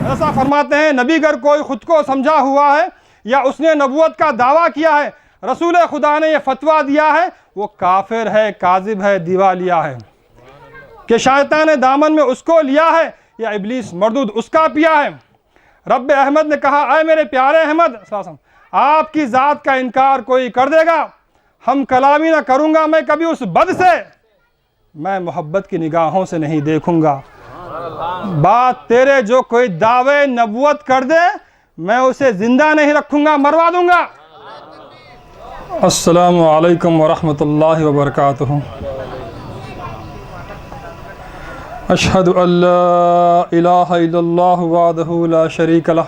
ऐसा फरमाते हैं नबी अगर कोई ख़ुद को समझा हुआ है या उसने नबूवत का दावा किया है, रसूल खुदा ने यह फतवा दिया है, वो काफिर है, काजिब है, दिवालिया है। कि शैतान ने दामन में उसको लिया है या इब्लीस मरदूद उसका पिया है। रब अहमद ने कहा, आए मेरे प्यारे अहमद, आपकी ज़ात का इनकार कोई कर देगा, हम कलामी ना करूँगा मैं कभी उस बद से, मैं मोहब्बत की निगाहों से नहीं देखूँगा। बात तेरे जो कोई दावे नबूवत कर दे, मैं उसे ज़िंदा नहीं रखूँगा, मरवा दूँगा। अस्सलामु अलैकुम वरहमतुल्लाहि वबरकातुहू। अशहदु अल्ला इलाहा इल्लल्लाहु वहदहू ला शरीका लह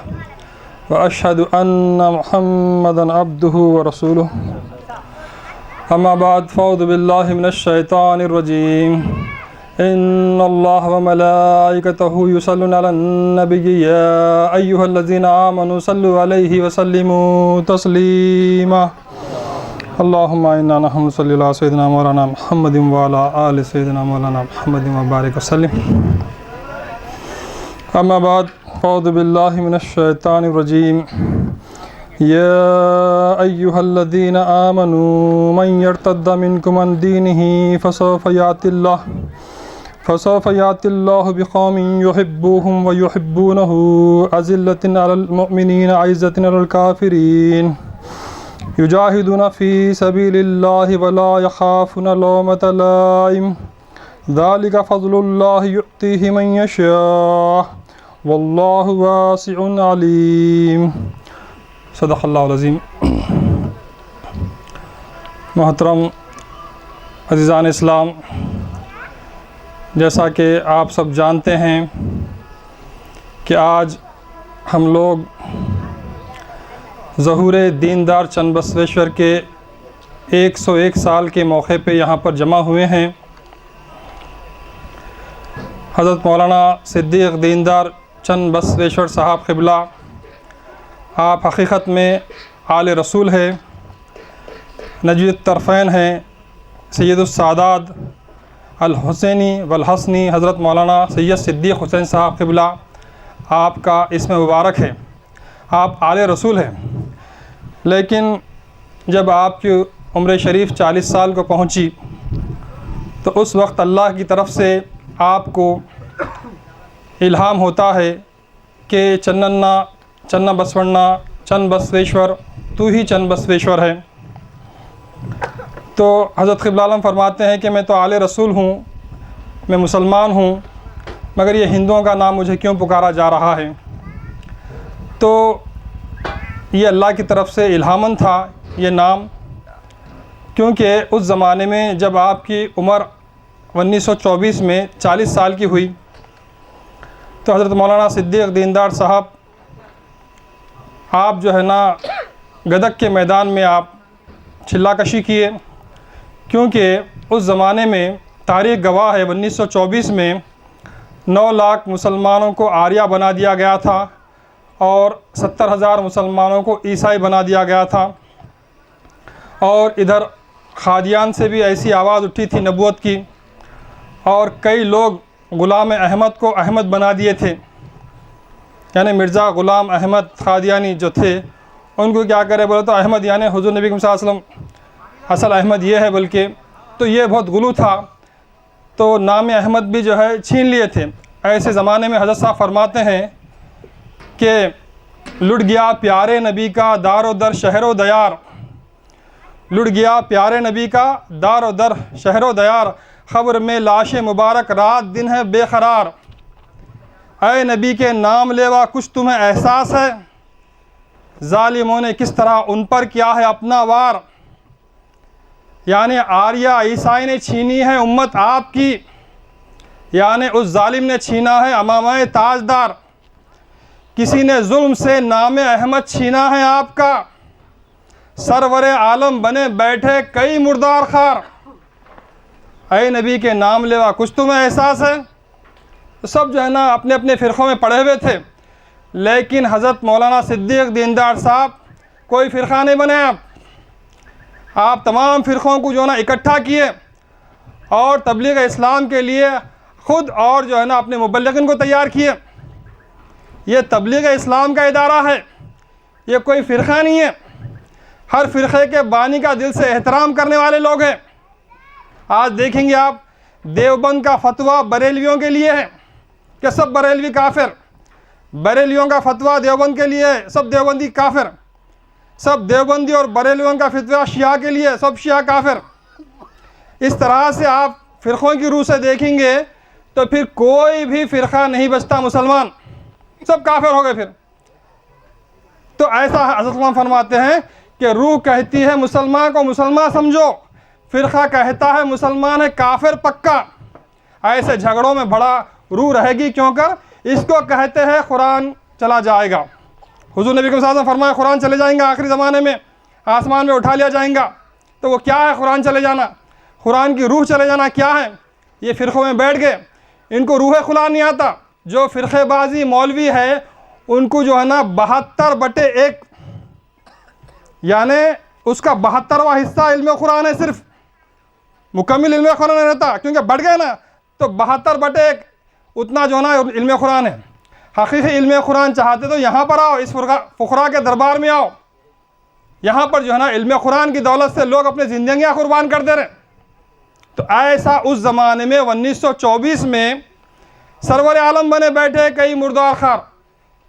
व अशहदु अन्ना मुहम्मदन अब्दुहु व रसूलुहु। अम्मा बाद फ़अऊज़ु बिल्लाहि मिनश शैतानिर रजीम। इन्नल्लाह व मलाइकतहु युसल्लूना अलन नबिय्यि या अय्युहल्लज़ीना आमनू सल्लु अलैहि व सल्लिमू तस्लीमा। अल्लाहुम्मा इन्ना नहमदुका अला सय्यिदिना मौलाना मुहम्मदिन व अला आलि सय्यिदिना मौलाना मुहम्मदिन व बारिक वसल्लिम। अम्मा बाद फ़अऊज़ु बिल्लाहि मिनश शैतानिर रजीम। या अय्युहल्लज़ीना आमनू मन यर्तद्द मिनकुम अन दीनिही फसौफ़ यातिल्लाहु बिक़ौमिन युहिब्बुहुम व युहिब्बूनहु अज़िल्लतिन अलल मुमिनीन अइज़्ज़तिन अलल काफ़िरीन युजाहिदूना फ़ी सबीलिल्लाहि वला यख़ाफ़ूना लौमता लाइम ज़ालिका फ़ज़्लुल्लाहि युअतीहि मन यशा वल्लाहु वासिउन अलीम। सदक़ल्लाहुल अज़ीम। मोहतरम अज़ीज़ान इस्लाम, जैसा कि आप सब जानते हैं कि आज हम लोग ज़हूर दीनदार चंद बसवेश्वर के 101 साल के मौके पे यहाँ पर जमा हुए हैं। हज़रत मौलाना सिद्दीक़ दीनदार चंद बसवेश्वर साहब क़िबला, आप हकीकत में आले रसूल है, नजीद तरफ़ैन हैं, सैयदुस सादात अल हुसैनी वल हसनी हज़रत मौलाना सैयद सिद्दीक़ हुसैन साहब क़िबला, आपका इसमें मुबारक है, आप आले रसूल हैं। लेकिन जब आपकी उम्र शरीफ 40 साल को पहुंची तो उस वक्त अल्लाह की तरफ से आपको इल्हाम होता है कि चन्नन्ना चन्न बसवन्ना चंद बसवेश्वर, तू ही चंद बसवेश्वर है। तो हज़रत क़िबला आलम फरमाते हैं कि मैं तो आले रसूल हूँ, मैं मुसलमान हूँ, मगर ये हिंदुओं का नाम मुझे क्यों पुकारा जा रहा है। तो ये अल्लाह की तरफ से इल्हामन था ये नाम, क्योंकि उस ज़माने में जब आपकी उम्र 1924 में 40 साल की हुई तो हज़रत मौलाना सिद्दीक़ दीनदार साहब, आप जो है ना गदक के मैदान में आप चिल्लाकशी किए, क्योंकि उस ज़माने में तारीख़ गवाह है 1924 में 9 लाख मुसलमानों को आर्या बना दिया गया था और 70,000 मुसलमानों को ईसाई बना दिया गया था। और इधर खादियान से भी ऐसी आवाज़ उठी थी नबूवत की, और कई लोग ग़ुलाम अहमद को अहमद बना दिए थे, यानी मिर्ज़ा ग़ुलाम अहमद खादियानी जो थे उनको क्या करे बोले तो अहमद यानी हुज़ूर नबी सल्लल्लाहु अलैहि वसल्लम, असल अहमद ये है बल्कि, तो ये बहुत गुलू था, तो नाम अहमद भी जो है छीन लिए थे। ऐसे ज़माने में हज़रत साहब फरमाते हैं कि लुट गया प्यारे नबी का दारो दर शहरो दयार, लुट गया प्यारे नबी का दारो दर शहरो दयार, ख़ब्र में लाश मुबारक रात दिन है बेकरार। ऐ नबी के नाम लेवा कुछ तुम्हें एहसास है, ज़ालिमों ने किस तरह उन पर किया है अपना वार। यानी आर्या ईसाई ने छीनी है उम्मत आपकी, यानी उस जालिम ने छीना है अमामा ताजदार। किसी ने जुल्म से नाम अहमद छीना है आपका, सरवर आलम बने बैठे कई मुर्दार खार। ऐ नबी के नाम लेवा कुछ तुम्हें एहसास है। तो सब जो है ना अपने अपने फ़िरक़ों में पड़े हुए थे, लेकिन हज़रत मौलाना सिद्दीक़ दीनदार साहब कोई फ़िरक़ा नहीं बने। आप तमाम फ़िरक़ों को जो है ना इकट्ठा किए और तबलीग इस्लाम के लिए ख़ुद और जो है ना अपने मुबल्लिगिन को तैयार किए। ये तबलीग इस्लाम का इदारा है, ये कोई फ़िरक़ा नहीं है। हर फ़िरक़े के बानी का दिल से एहतराम करने वाले लोग हैं। आज देखेंगे आप, देवबंद का फतवा बरेलवियों के लिए है कि सब बरेलवी काफिर, बरेलवियों का फतवा देवबंद के लिए है, सब देवबंदी काफिर, सब देवबंदी और बरेलवियों का फतवा शिया के लिए, सब शिया काफिर। इस तरह से आप फ़िरक़ों की रूह से देखेंगे तो फिर कोई भी फ़िरक़ा नहीं बचता मुसलमान, सब काफिर हो गए फिर। तो ऐसा हज़रत इमाम फरमाते हैं कि रूह कहती है मुसलमान को मुसलमान समझो, फ़िरक़ा कहता है मुसलमान है काफिर पक्का। ऐसे झगड़ों में बड़ा रूह रहेगी, क्यों कर इसको कहते हैं कुरान चला जाएगा। हुज़ूर नबी सल्लल्लाहु अलैहि वसल्लम फरमाया कुरान चले जाएंगे आखिरी ज़माने में, आसमान में उठा लिया जाएगा। तो वो क्या है कुरान चले जाना, कुरान की रूह चले जाना क्या है? ये फ़िरक़ों में बैठ गए, इनको रूह खुदा नहीं आता। जो फ़िरक़ेबाज़ी मौलवी है उनको जो है ना 72/1 यानी उसका 72वां हिस्सा इल्म कुरान है, सिर्फ मुकम्मल इल्म कुरान नहीं रहता, क्योंकि बढ़ गए ना तो 72/1 उतना जो है ना इल्म कुरान है। हकीकी इल्म कुरान चाहते तो यहाँ पर आओ, इस फ़ुक़रा के दरबार में आओ। यहाँ पर जो है ना इल्म कुरान की दौलत से लोग अपनी ज़िंदगियाँ कुर्बान कर दे रहे। तो ऐसा उस ज़माने में 1924 में सरवर आलम बने बैठे कई मुर्दार खार।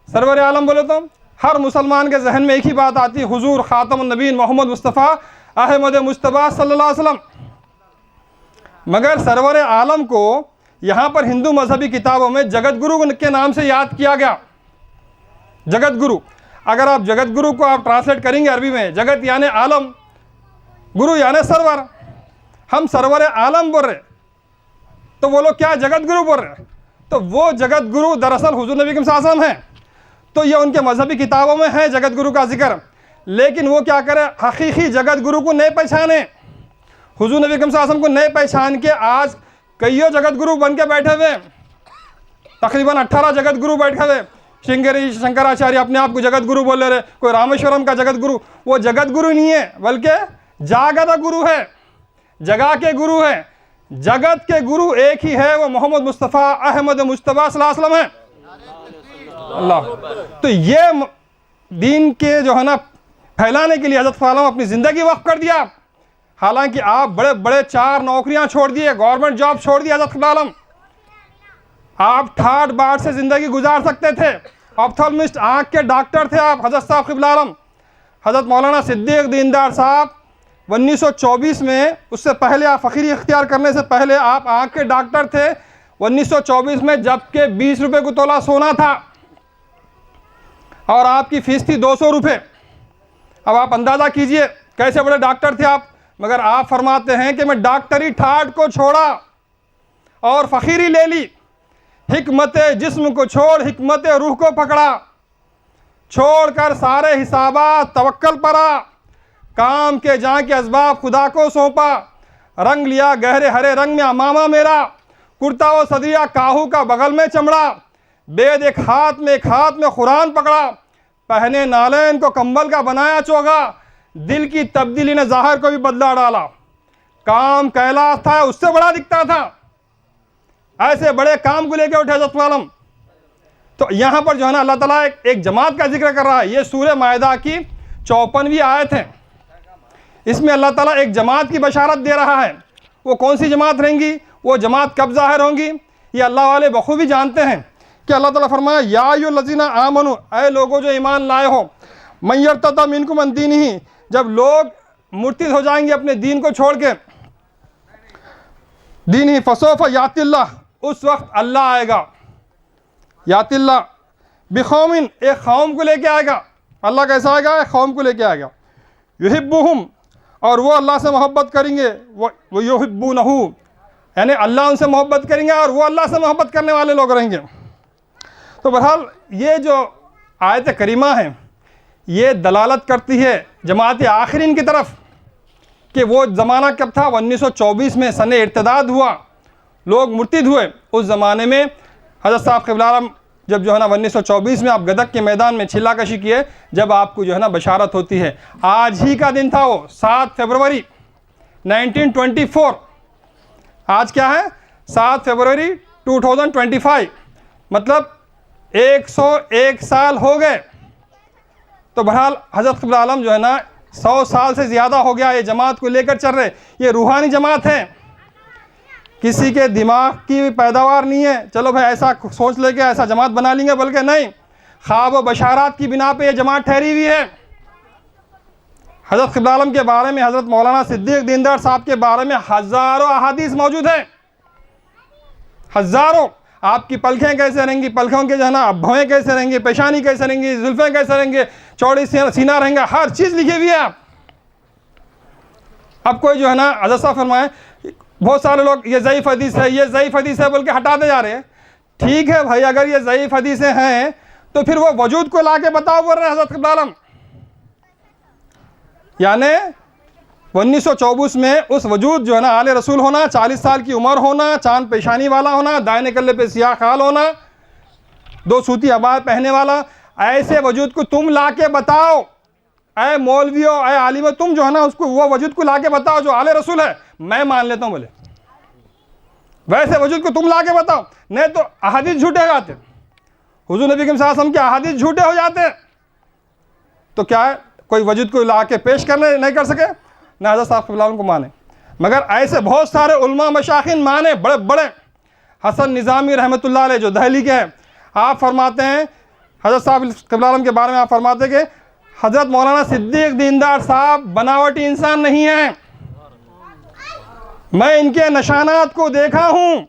सरवर आलम बोले तो हर मुसलमान के जहन में एक ही बात आती, हुजूर ख़ातमुन नबीन मोहम्मद मुस्तफ़ा अहमद मुज्तबा सल्लल्लाहु अलैहि वसल्लम। मगर सरवर आलम को यहाँ पर हिंदू मजहबी किताबों में जगत गुरु के नाम से याद किया गया। जगत गुरु, अगर आप जगत गुरु को आप ट्रांसलेट करेंगे अरबी में, जगत यानी आलम, गुरु यानी सरवर, हम सरवर आलम बोल रहे, तो वो लोग क्या जगत गुरु बोल रहे? तो वो जगत गुरु दरअसल हुजूर नबी सल्लल्लाहु अलैहि वसल्लम हैं। तो ये उनके मजहबी किताबों में है जगत गुरु का जिक्र, लेकिन वो क्या करे, हकीकी जगत गुरु को नहीं पहचाने, हुजूर नबी सल्लल्लाहु अलैहि वसल्लम को नहीं पहचान के आज कईयों जगत गुरु बन के बैठे हुए, तकरीबन 18 जगत गुरु बैठे हुए। श्रृंगेरी शंकराचार्य अपने आप को जगत गुरु बोल रहे, कोई रामेश्वरम का जगत गुरु, वो जगत गुरु नहीं है बल्कि जागत गुरु है, जगह के गुरु है। जगत के गुरु एक ही है, वो मोहम्मद मुस्तफ़ा अहमद मुज्तबा सल्लल्लाहु अलैहि वसल्लम है। अल्लाह, तो ये दीन के जो है ना फैलाने के लिए हज़रत आलम अपनी ज़िंदगी वक्फ कर दिया। हालांकि आप बड़े बड़े 4 नौकरियां छोड़ दिए, गवर्नमेंट जॉब छोड़ दिया हज़रत आलम, आप ठाट बाट से ज़िंदगी गुजार सकते थे। ऑप्थल्मिस्ट, आँख के डॉक्टर थे आप हज़रत साहब क़िबला आलम। हज़रत मौलाना सिद्दीक़ दीनदार साहब 1924 में, उससे पहले आप फ़कीरी इख्तियार करने से पहले आप आँख के डॉक्टर थे 1924 में, जबकि 20 रुपये को तोला सोना था और आपकी फ़ीस थी 200 रुपये। अब आप अंदाज़ा कीजिए कैसे बड़े डॉक्टर थे आप। मगर आप फरमाते हैं कि मैं डॉक्टरी ठाट को छोड़ा और फ़कीरी ले ली, हिकमत जिस्म को छोड़ हिकमत रूह को पकड़ा, छोड़कर सारे हिसाबात तवक्कल परा, काम के जहाँ के असबाब खुदा को सौंपा, रंग लिया गहरे हरे रंग में अमामा मेरा, कुर्ता व सदिया काहू का बगल में चमड़ा, बेद एक हाथ में कुरान पकड़ा, पहने नालैन को कंबल का बनाया चोगा, दिल की तब्दीली ने ज़ाहिर को भी बदला डाला, काम कैलाश था उससे बड़ा दिखता था। ऐसे बड़े काम को लेकर उठे हज़रत आलम। तो यहाँ पर जो है ना अल्लाह ताला एक जमात का जिक्र कर रहा है। ये सूरह मायदा की 54वीं आयत है। इसमें अल्लाह ताला एक जमात की बशारत दे रहा है। वो कौन सी जमात रहेंगी, वो जमात कब ज़ाहिर होंगी, ये अल्लाह वाले बखूबी जानते हैं। कि अल्लाह ताला फरमाया या अय्युहल्लज़ीना आमनू, ऐ लोगों जो ईमान लाए हो, मन यर्तद्दा मिनकुम अन दीनिही, जब लोग मुर्तिद हो जाएंगे अपने दीन को छोड़ के, दीनिही फसौफ यातिल्लाह, उस वक्त अल्लाह आएगा, यातिल्लाह बिकौमिन, एक कौम को लेके आएगा। अल्लाह कैसा आएगा, एक कौम को लेके आएगा। युहिब्बुहुम, और वो अल्लाह से मोहब्बत करेंगे, वो युहिब्बुनहु, यानी अल्लाह उनसे मोहब्बत करेंगे और वो अल्लाह से मोहब्बत करने वाले लोग रहेंगे। तो बहरहाल ये जो आयत करीमा है ये दलालत करती है जमात आखिरीन की तरफ कि वो ज़माना कब था, 1924 में सन इर्तिदाद हुआ, लोग मुर्तिद हुए। उस ज़माने में हज़रत साहब क़िबला आलम जब जो है ना 1924 में आप गदक के मैदान में छिल्ला कशी किए, जब आपको जो है ना बशारत होती है। आज ही का दिन था वो, 7 फरवरी 1924। आज क्या है, 7 फरवरी 2025, मतलब 101 साल हो गए। तो बहरहाल हज़रत क़िबला आलम जो है ना 100 साल से ज़्यादा हो गया ये जमात को लेकर चल रहे। ये रूहानी जमात है, किसी के दिमाग की पैदावार नहीं है। चलो भाई ऐसा सोच लेके ऐसा जमात बना लेंगे, बल्कि नहीं, ख्वाब व बशारात की बिना पे ये जमात ठहरी हुई है। हज़रत क़िबला आलम के बारे में, हज़रत मौलाना सिद्दीक़ दीनदयाल साहब के बारे में हज़ारों अहादीस मौजूद हैं, हज़ारों। आपकी पलखें कैसे रहेंगी, पलकों के जो है ना भवें कैसे रहेंगी, पेशानी कैसे रहेंगी, जुल्फ़ें कैसे रहेंगे, चौड़ी सीना रहेंगे, हर चीज़ लिखी हुई है। अब कोई जो है ना हज़रत साहब फरमाए, बहुत सारे लोग ये ज़ईफ़ हदीस है, ये ज़ईफ़ हदीस है बोल के हटाते जा रहे हैं। ठीक है भाई, अगर ये ज़ईफ़ हदीसें हैं तो फिर वो वजूद को ला के बताओ बोल रहे हैं हज़रत क़िबला आलम। यानी 1924 में उस वजूद जो है ना आले रसूल होना, 40 साल की उम्र होना, चांद पेशानी वाला होना, दाहिने कल्ले पे सियाह खाल होना, 2 सूती अबाएं पहनने वाला, ऐसे वजूद को तुम ला के बताओ। ऐ मौलवियों, ऐ आलिम, तुम जो है ना उसको वो वजूद को ला के बताओ जो आले रसूल है। मैं मान लेता हूँ बोले, वैसे वजूद को तुम ला के बताओ, नहीं तो अहादीस झूठे हो जाते, हुजूर नबी के सल्लल्लाहु अलैहि वसल्लम के अहादीस झूठे हो जाते। तो क्या है, कोई वजूद को ला के पेश करने नहीं कर सके, न हज़रत साहब क़िबला आलम को माने। मगर ऐसे बहुत सारे उलमा मशाइख़ माने, बड़े बड़े। हसन निज़ामी रहमतुल्लाह अलैह जो दहली के हैं, आप फरमाते हैं हज़रत साहब क़िबला आलम के बारे में, आप फरमाते हैं कि हज़रत मौलाना सिद्दीक़ दीनदयाल साहब बनावटी इंसान नहीं हैं, मैं इनके निशानात को देखा हूँ।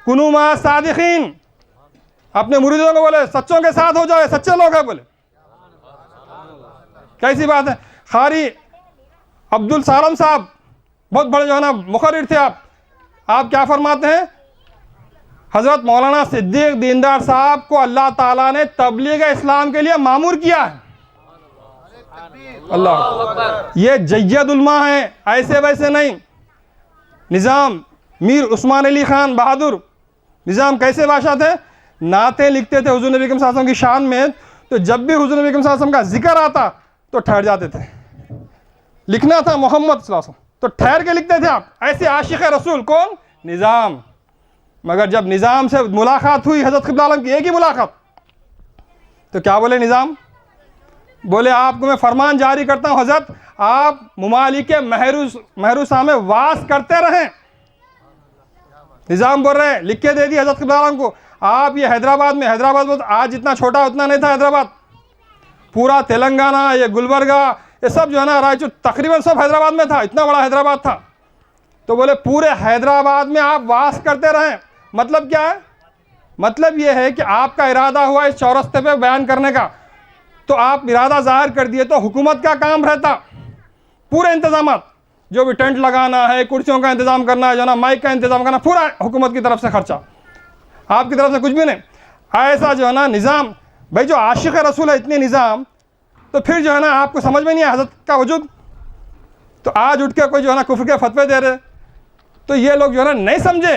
कुनू मा सादिक़ीन, अपने मुरीदों को बोले सच्चों के साथ हो जाए, सच्चे लोग हैं बोले। कैसी बात है। कारी अब्दुल सालम साहब बहुत बड़े जो है ना मुखर्रिर थे। आप क्या फरमाते हैं, हज़रत मौलाना सिद्दीक़ दीनदयाल साहब को अल्लाह ताला ने तबलीग इस्लाम के लिए मामूर किया है। अल्लाह, ये जय्यद उलमा है, ऐसे वैसे नहीं। निज़ाम मीर उस्मान अली ख़ान बहादुर निज़ाम कैसे बादशाह थे, नाते लिखते थे हुज़ूर नबी के सल्लल्लाहु अलैहि वसल्लम की शान में, तो जब भी हुज़ूर नबी के सल्लल्लाहु अलैहि वसल्लम का जिक्र आता तो ठहर जाते थे। लिखना था मोहम्मद सल्लल्लाहु अलैहि वसल्लम, तो ठहर के लिखते थे आप। ऐसे आशिक़ रसूल कौन, निज़ाम। मगर जब निज़ाम से मुलाकात हुई हज़रत क़िबला आलम की, एक ही मुलाकात, तो क्या बोले निज़ाम, बोले आपको मैं फरमान जारी करता हूँ हज़रत, आप मुमालिक महरूसा में वास करते रहें। निज़ाम बोल रहे हैं, लिख के दे दी हज़रत क़िबला आलम को, आप ये हैदराबाद में, हैदराबाद आज जितना छोटा उतना नहीं था हैदराबाद, पूरा तेलंगाना, ये गुलबर्गा, ये सब जो है ना रायचूर, तकरीबन सब हैदराबाद में था, इतना बड़ा हैदराबाद था। तो बोले पूरे हैदराबाद में आप वास करते रहें। मतलब क्या है, मतलब ये है कि आपका इरादा हुआ इस चौरस्ते पे बयान करने का, तो आप इरादा ज़ाहिर कर दिए, तो हुकूमत का काम रहता पूरे इंतज़ाम, जो भी टेंट लगाना है, कुर्सियों का इंतज़ाम करना है, जो ना माइक का इंतज़ाम करना, पूरा हुकूमत की तरफ से खर्चा, आपकी तरफ से कुछ भी नहीं। ऐसा जो है ना निज़ाम, भाई जो आशिक़ रसूल है इतने निज़ाम, तो फिर जो है ना आपको समझ में नहीं है हज़रत का वजूद। तो आज उठ के कोई जो है ना कुफ्र के फतवे दे रहे, तो ये लोग जो है ना नहीं समझे,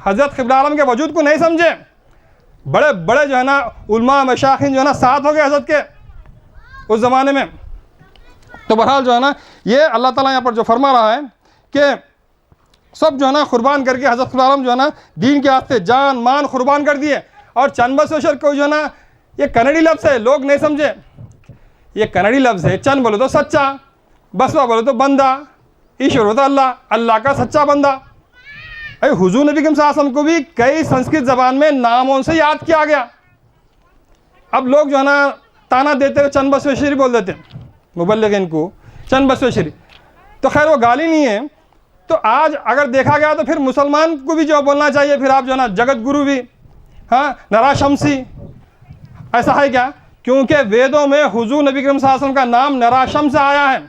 हज़रत क़िबला आलम के वजूद को नहीं समझे। बड़े बड़े जो है ना उलमा मशाइख़ जो है ना साथ हो गए हज़रत के उस ज़माने में। तो बहरहाल जो है ना ये अल्लाह ताला यहाँ पर जो फरमा रहा है कि सब जो है ना कुर्बान करके हज़रत क़िबला आलम जो है ना दीन के वास्ते जान मान कुर्बान कर दिए। और चंद बसवेश्वर को जो है ना, ये कन्नड़ी लफ्ज़ है, लोग नहीं समझे, ये कन्नड़ी लफ्ज़ है। चंद बोलो तो सच्चा, बसवा बोलो तो बंदा, ईश्वर हो तो अल्लाह, अल्लाह का सच्चा बंदा। अरे हुजूर नबी सल्लल्लाहु अलैहि वसल्लम को भी कई संस्कृत ज़बान में नामों से याद किया गया। अब लोग जो है ना ताना देते हुए चंद बसवेश्वरी बोल देते हैं, मुबल्लिगीन को चंद बसवेश्वरी, तो खैर वो गाली नहीं है। तो आज अगर देखा गया तो फिर मुसलमान को भी जो बोलना चाहिए, फिर आप जो है ना जगत गुरु भी, हाँ नरा शमसी, ऐसा है क्या? क्योंकि वेदों में हुजूर नबी सल्लल्लाहु अलैहि वसल्लम का नाम नरा शम्स आया है।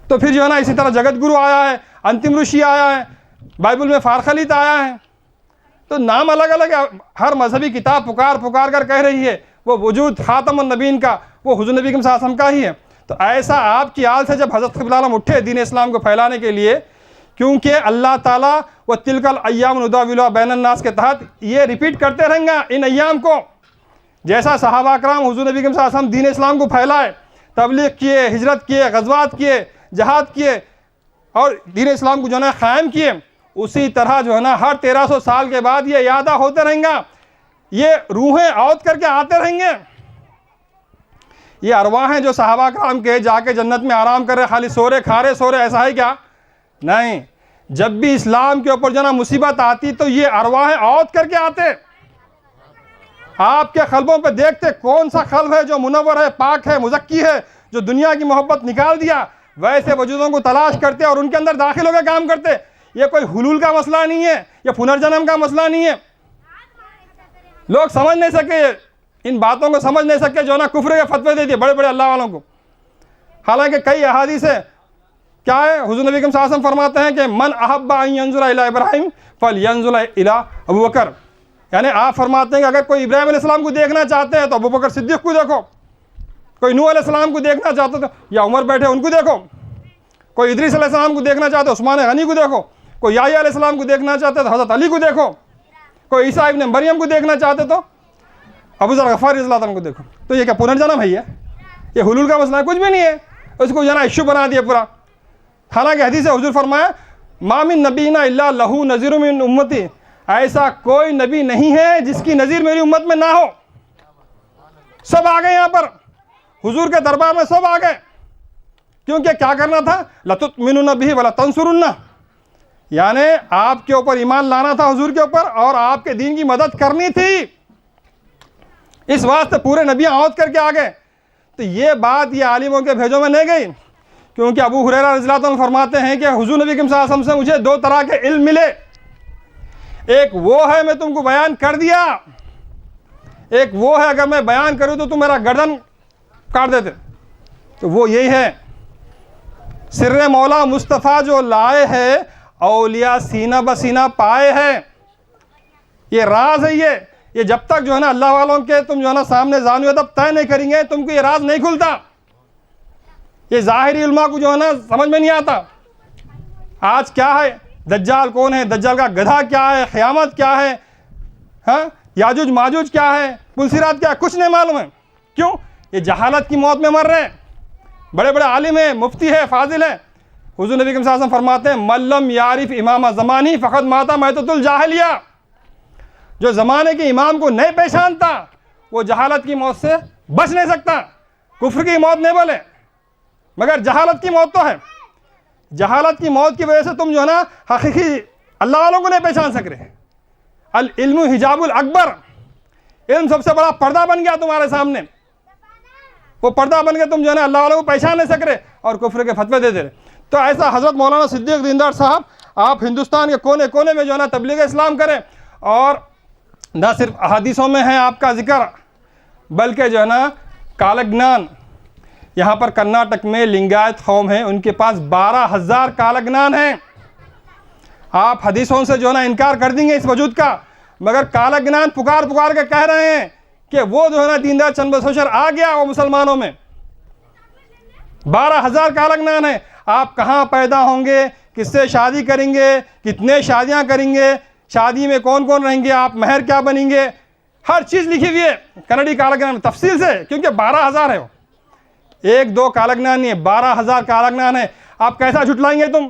तो फिर जो है ना इसी तरह जगत गुरु आया है, अंतिम ऋषि आया है, बाइबल में फारखलीत आया है। तो नाम अलग अलग है। हर मजहबी किताब पुकार पुकार कर कह रही है वो वजूद ख़ातमुन नबीन का, वो हुजूर नबी सल्लल्लाहु अलैहि वसल्लम का ही है। तो ऐसा आपकी आल से जब हज़रत क़िबला आलम उठे दीन इस्लाम को फैलाने के लिए, क्योंकि अल्लाह ताला व तिलकल अय्याम नुदाविलुहा बैनन नास के तहत ये रिपीट करते रहेंगे इन अय्याम को। जैसा सहाबा कराम हुजूर नबी सल्लल्लाहु अलैहि वसल्लम दीन इस्लाम को फैलाए, तबलीग किए, हिजरत किए, गज़वात किए, जहाद किए और दीन इस्लाम को जो है ना क़ायम किए, उसी तरह जो है ना हर 1300 साल के बाद ये यादा होते रहेंगे ये रूहें औद करके आते रहेंगे। ये अरवाह हैं जो सहाबा कराम के जाके जन्नत में आराम कर रहे, खाली सो रहे खा रहे सो रहे, ऐसा है क्या? नहीं, जब भी इस्लाम के ऊपर जो ना मुसीबत आती तो ये अरवाह औद करके आते। आपके कल्बों पे देखते कौन सा कल्ब है जो मुनव्वर है, पाक है, मुज़क्की है, जो दुनिया की मोहब्बत निकाल दिया, वैसे वजूदों को तलाश करते और उनके अंदर दाखिल होकर काम करते। ये कोई हुलूल का मसला नहीं है, ये पुनर्जन्म का मसला नहीं है। लोग समझ नहीं सके, इन बातों को समझ नहीं सके, जो ना कुफ्र के फतवे दे दिए बड़े बड़े अल्लाह वालों को। हालांकि कई अहादीस है, क्या है, हुज़ूर नबी सल्लल्लाहु अलैहि वसल्लम फरमाते हैं कि मन अहब्बा अन यंजुरा इला इब्राहिम फल यंजुरा इला अबू बकर। यानी आप फरमाते हैं कि अगर कोई इब्राहिम अलैहिस्सलाम को देखना चाहते हैं तो अबू बकर सिद्दीक़ को देखो, कोई नूह अलैहिस्सलाम को देखना चाहते हो तो या उमर बैठे उनको देखो, कोई इदरीस अलैहिस्सलाम को देखना चाहते हो उस्मान गनी को देखो, कोई याह्या अलैहिस्सलाम को देखना चाहते तो हज़रत अली को देखो, कोई ईसा इब्न मरियम को देखना चाहते तो अबू ज़र गफ़ारी रज़ियल्लाहु अन्हु को देखो। तो ये क्या पुनर्जन्म है? ये हुलूल का मसला है? कुछ भी नहीं है, उसको जना इशू बना दिया पूरा। हालांकि हदीस से हुजूर फरमाया मा मिन नबीना इल्ला लहू नज़ीरुम मिन उम्मती, ऐसा कोई नबी नहीं है जिसकी नज़ीर मेरी उम्मत में ना हो। सब आ गए यहाँ पर, हुजूर के दरबार में सब आ गए, क्योंकि क्या करना था, लतुमिनुन बिही वला तंसुरुन्ना, यानी आपके ऊपर ईमान लाना था हुजूर के ऊपर और आपके दीन की मदद करनी थी। इस वास्ते पूरे नबी औद करके आ गए। तो ये बात ये आलिमों के भेजों में नहीं गई, क्योंकि अबू हुरैरा रज़ियल्लाहु अन्हु फरमाते हैं कि हुजूर नबी सल्लल्लाहु अलैहि वसल्लम से मुझे दो तरह के इल्म मिले। एक वो है मैं तुमको बयान कर दिया, एक वो है अगर मैं बयान करूं तो तुम मेरा गर्दन काट देते। तो वो यही है, सिर्रे मौला मुस्तफ़ा जो लाए है, औलिया सीना बसीना पाए हैं। ये राज है, ये जब तक जो है ना अल्लाह वालों के तुम जो है ना सामने जानो तब तय नहीं करेंगे, तुमको ये राज नहीं खुलता। ये ज़ाहिरी उल्मा को जो है ना समझ में नहीं आता। आज क्या है, दज्जाल कौन है, दज्जाल का गधा क्या है, क़यामत क्या है, हाँ, याजुज माजुज क्या है, पुलसिरात क्या है, कुछ नहीं मालूम है। क्यों? ये जहालत की मौत में मर रहे हैं। बड़े बड़े आलिम है, मुफ्ती है, फाजिल है। हुज़ूर नबी सल्लल्लाहु अलैहि वसल्लम फरमाते हैं मल्लम यारिफ इमाम ज़मानी फ़क़द माता मैततुल जाहिलिया, जो ज़माने के इमाम को नहीं पहचानता वो जहालत की मौत से बच नहीं सकता। कुफ्र की मौत नहीं बोले, मगर जहालत की मौत तो है। जहालत की मौत की वजह से तुम जो है ना हकीकी अल्लाह वालों को नहीं पहचान सक रहे। अल इल्मु हिजाबुल अकबर, इल्म सबसे बड़ा पर्दा बन गया तुम्हारे सामने। वो पर्दा बन के तुम जो है ना अल्लाह वालों को पहचान नहीं सक रहे और कुफ्र के फतवे दे दे रहे। तो ऐसा हज़रत मौलाना सिद्दीक़ दीनदार साहब, आप हिंदुस्तान के कोने कोने में जो है ना तबलीग इस्लाम करें, और ना सिर्फ अहादीसों में है आपका जिक्र, बल्कि जो है ना कालज्ञान, यहाँ पर कर्नाटक में लिंगायत कौम है, उनके पास 12,000 कालज्ञान हैं। आप हदीसों से जो है ना इनकार कर देंगे इस वजूद का, मगर कालज्ञान पुकार पुकार के कह रहे हैं कि वो जो है ना दीनदार चंद बसोशर आ गया वो मुसलमानों में। 12,000 कालज्ञान है। आप कहाँ पैदा होंगे, किससे शादी करेंगे, कितने शादियाँ करेंगे, शादी में कौन कौन रहेंगे, आप महर क्या बनेंगे, हर चीज़ लिखी हुई है कन्नड़ी कालज्ञान में तफसील से, क्योंकि 12,000 है वो, एक दो कालज्ञान नहीं है, 12,000 कालज्ञान है। आप कैसा झुटलाएंगे तुम?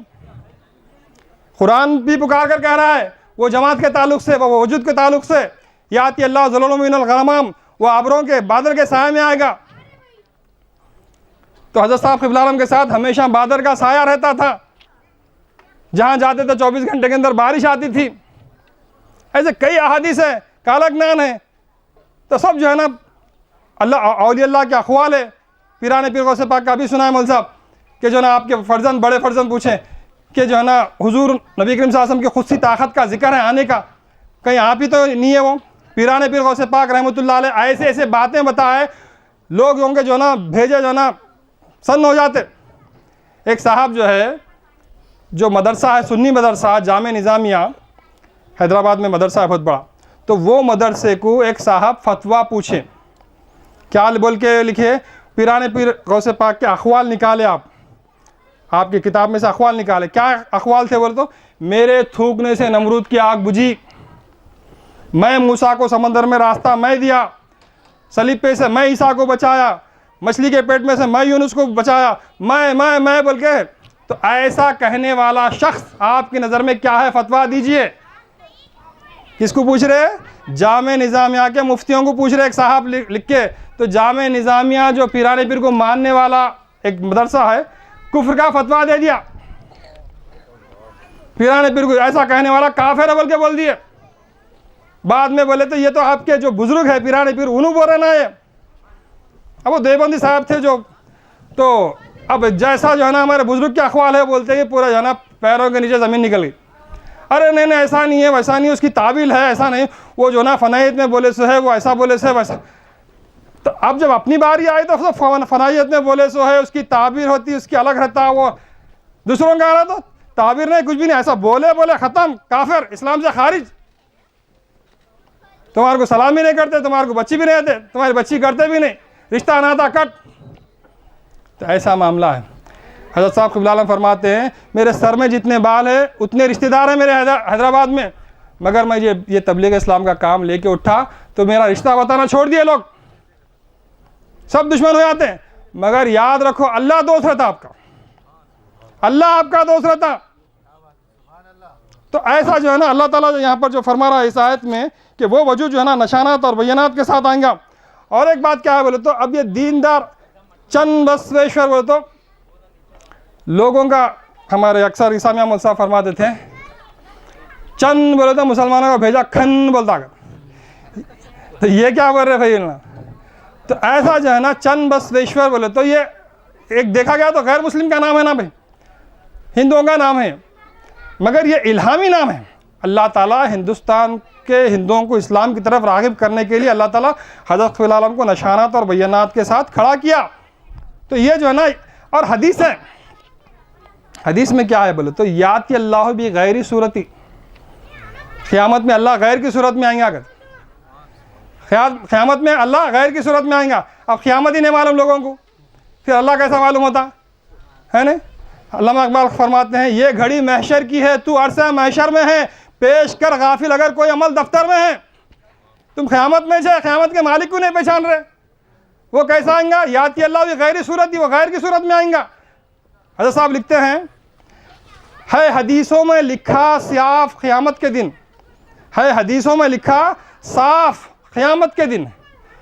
कुरान भी पुकार कर कह रहा है वो जमात के ताल्लुक से, वो वजूद के ताल्लुक से, याति अल्लाह ज़ुल्लुम मिनल गमाम, वो आबरों के बादल के साए में आएगा। तो हज़रत साहब क़िबला आलम के साथ हमेशा बादल का साया रहता था, जहाँ जाते थे 24 घंटे के अंदर बारिश आती थी। ऐसे कई अहादीस है, कालज्ञान है। तो सब जो है ना अल्लाह औलिया के अक़वाल है। पीराने पीर गौसे पाक का भी सुना है मौलवी साहब कि जो ना आपके फ़र्जंद बड़े फ़र्जंद पूछें कि जो है ना हुजूर नबी करीम सल्लल्लाहु अलैहि वसल्लम की खुद सी ताकत का जिक्र है आने का, कहीं आप ही तो नहीं है वो। पीराने पीर गौसे पाक रहमतुल्लाह अलैह ऐसे ऐसे बातें बताए, लोग होंगे जो ना भेजे जो ना सन्न हो जाते। एक साहब जो है, जो मदरसा है सुन्नी मदरसा जामे निज़ामिया हैदराबाद में मदरसा है बहुत बड़ा, तो वो मदरसे को एक साहब फतवा पूछे, क्या बोल के लिखे, पीराने पीर गौसे पाक के अखवाल निकाले, आपकी किताब में से अखवाल निकाले। क्या अखवाल थे बोले तो, मेरे थूकने से नमरूद की आग बुझी, मैं मूसा को समंदर में रास्ता मैं दिया, सलीब पे से मैं ईसा को बचाया, मछली के पेट में से मैं यूनुस को बचाया, मैं बोल के। तो ऐसा कहने वाला शख्स आपकी नज़र में क्या है, फतवा दीजिए। किसको पूछ रहे हैं? जामे निज़ामिया के मुफ्तियों को पूछ रहे। एक साहब लिख के, तो जामे निज़ामिया जो पीराने पीर को मानने वाला एक मदरसा है, कुफ्र का फतवा दे दिया। पीराने पीर को ऐसा कहने वाला काफिर है बोल के बोल दिए। बाद में बोले तो ये तो आपके जो बुजुर्ग है पीराने पीर उन्होंने बोल रहे ना ये। अब वो देवबंदी साहब थे जो, तो अब जैसा जो है ना हमारे बुजुर्ग के अखवाल है बोलते हैं पूरा जो है ना पैरों के नीचे ज़मीन निकल गई। अरे नहीं नहीं ऐसा नहीं है, वैसा नहीं, उसकी ताबील है, ऐसा नहीं, वो जो ना फनाइत में बोले सो है, वो ऐसा बोले सो है वैसा। तो अब जब अपनी बारी आई तो फनाइत में बोले सो है, उसकी ताबीर होती, उसकी अलग रहता है। वो दूसरों का आ रहा तो ताबीर नहीं, कुछ भी नहीं, ऐसा बोले बोले ख़त्म, काफिर, इस्लाम से खारिज। तुम्हारे को सलाम भी नहीं करते, तुम्हारे को बच्ची भी नहीं देते, तुम्हारी बच्ची करते भी नहीं, रिश्ता नाता कट। तो ऐसा मामला है। हज़रत साहब क़िबला आलम फरमाते हैं मेरे सर में जितने बाल हैं उतने रिश्तेदार हैं मेरे हैदराबाद में, मगर मैं ये तबलीग इस्लाम का काम लेके उठा तो मेरा रिश्ता बताना छोड़ दिए लोग, सब दुश्मन हो जाते हैं। मगर याद रखो अल्लाह दोस्त रहता आपका, अल्लाह आपका दोस्त रहता। तो ऐसा जो है ना अल्लाह ताला यहाँ पर जो फरमा रहा है इस आयत में कि वो वजूद जो है ना नशानात और बयानात के साथ आएंगा। और एक बात क्या है बोले तो, अब ये दीनदार चंद बसवेश्वर बोले तो लोगों का, हमारे अक्सर इसामिया मौलवी साहब फरमाते थे चंद बोले तो मुसलमानों का भेजा खन बोलता कर। तो ये क्या बोल रहे भाई ना, तो ऐसा जो है ना चंद बसवेश्वर बोले तो ये एक देखा गया तो गैर मुस्लिम का नाम है ना भाई, हिंदुओं का नाम है, मगर ये इल्हामी नाम है। अल्लाह ताला हिंदुस्तान के हिंदुओं को इस्लाम की तरफ राग़िब करने के लिए अल्लाह ताला हज़रत क़िबला आलम को नशानात और बयानात के साथ खड़ा किया। तो ये जो है ना, और हदीस है, हदीस में क्या है बोले तो याति अल्लाह भी गैरी सूरती, क़यामत में अल्लाह गैर की सूरत में आएंगे। अगर क़यामत में अल्लाह गैर की सूरत में आएगा, अब क़यामत ही नहीं मालूम लोगों को, फिर अल्लाह कैसा मालूम होता है नहीं। अल्लामा इकबाल फरमाते हैं ये घड़ी महशर की है, तू अरसा महशर में है, पेश कर गाफिल अगर कोई अमल दफ्तर में है। तुम क़यामत में से क़यामत के मालिक को नहीं पहचान रहे, वो कैसा आएंगा? याति अल्लाह भी गैर सूरत, वो गैर की सूरत में आएंगा। हज़रत साहब लिखते हैं है हदीसों में लिखा साफ क़यामत के दिन, है हदीसों में लिखा साफ क़यामत के दिन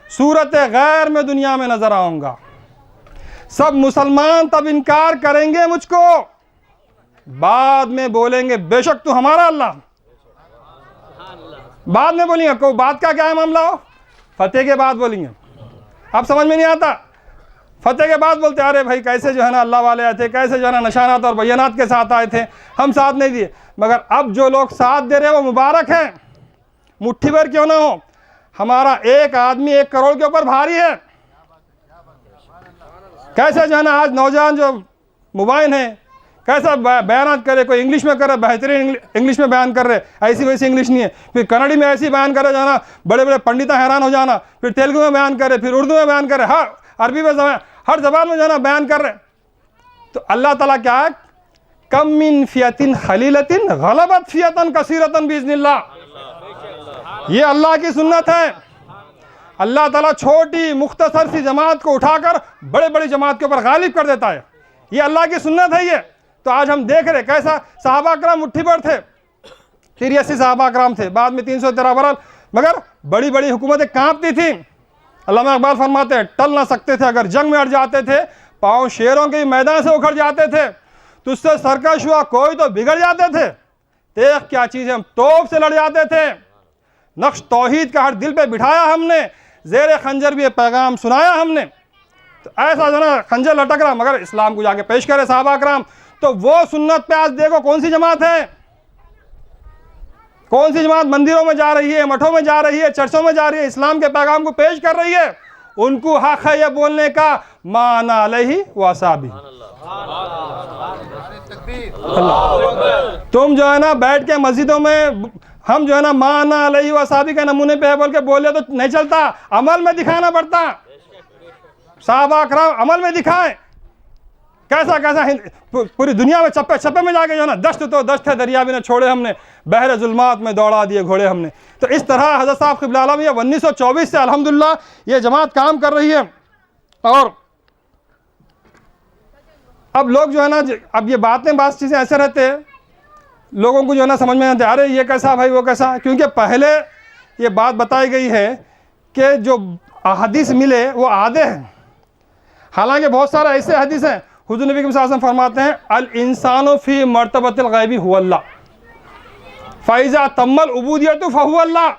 सूरत गैर में दुनिया में नज़र आऊँगा। सब मुसलमान तब इनकार करेंगे मुझको, बाद में बोलेंगे बेशक तू हमारा अल्लाह। बाद में बोलेंगे, को बात का क्या है मामला हो, फतेह के बाद बोलेंगे। अब समझ में नहीं आता, फतेह के बाद बोलते अरे भाई कैसे जो है ना अल्लाह वाले आए थे, कैसे जो है ना नशानात और बयानात के साथ आए थे, हम साथ नहीं दिए। मगर अब जो लोग साथ दे रहे हैं वो मुबारक हैं, मुट्ठी भर क्यों ना हो। हमारा एक आदमी 1 करोड़ के ऊपर भारी है। कैसे जो है ना आज नौजवान जो मोबाइल है कैसा बयान करे, कोई इंग्लिश में करे, बेहतरीन इंग्लिश में बयान कर रहे, ऐसी वैसी इंग्लिश नहीं है, फिर कन्नड़ी में ऐसी बयान करे जाना, बड़े बड़े पंडिता हैरान हो जाना, फिर तेलुगु में बयान करे, फिर उर्दू में बयान करे, हर अरबी में हर जबान में जो है ना बयान कर रहे। तो अल्लाह ताला क्या है, कम मिन फियतिन खलीलतिन गलबत फियतन कसीरतन बिइज़्निल्लाह, ये अल्लाह की सुन्नत है। अल्लाह ताला छोटी मुख्तसर सी जमात को उठाकर बड़े बड़ी जमात के ऊपर गालिब कर देता है, ये अल्लाह की सुन्नत है ये। तो आज हम देख रहे कैसा सहाबा कराम मुट्ठी भर थे, 83 सहाबा कराम थे, बाद में 313 बरल, मगर बड़ी बड़ी हुकूमतें कांपती थी। अल्लामा इकबाल फरमाते हैं टल ना सकते थे, अगर जंग में अड़ जाते थे, पाँव शेरों के मैदान से उखड़ जाते थे, तुझसे सरकश हुआ कोई तो बिगड़ जाते थे, देख क्या चीज़ है, हम तोप से लड़ जाते थे, नक्श तौहीद का हर दिल पे बिठाया हमने, ज़ेर खंजर भी पैगाम सुनाया हमने। तो ऐसा जो ना खंजर लटक रहा, मगर इस्लाम को जाके पेश करे सहाबा कराम। तो वो सुन्नत पे आज देखो कौन सी जमात है, कौन सी जमात मंदिरों में जा रही है, मठों में जा रही है, चर्चों में जा रही है, इस्लाम के पैगाम को पेश कर रही है। उनको हक है ये बोलने का, माना अलैहि वसाबी। तुम जो है ना बैठ के मस्जिदों में हम जो है ना माना अलैहि वसाबी के नमूने पे है बोल के बोले तो नहीं चलता, अमल में दिखाना पड़ता। सहाबा कराम अमल में दिखाएं, कैसा कैसा पूरी दुनिया में चप्पे चप्पे में जाके जो है ना दश्त तो दश्त है, दरिया भी न छोड़े हमने, बहरे जुल्मात में दौड़ा दिए घोड़े हमने। तो इस तरह हज़रत साहब क़िबला आलम ये 1924 से अल्हम्दुलिल्लाह ये जमात काम कर रही है। और अब लोग जो है ना, अब ये बात चीज़ें ऐसे रहते हैं लोगों को जो है ना समझ में नहीं आता, अरे ये कैसा भाई वो कैसा, क्योंकि पहले ये बात बताई गई है कि जो हदीस मिले वो आधे हैं। हालांकि बहुत सारे ऐसे हदीस हैं, हुज़ूर नबी सल्लल्लाहु अलैहि वसल्लम फरमाते हैं अल इंसानु फी मर्तबतिल गैबी हुवा अल्लाह फ़ैज़ा तम्मल उबूदियतु फहुवा अल्लाह।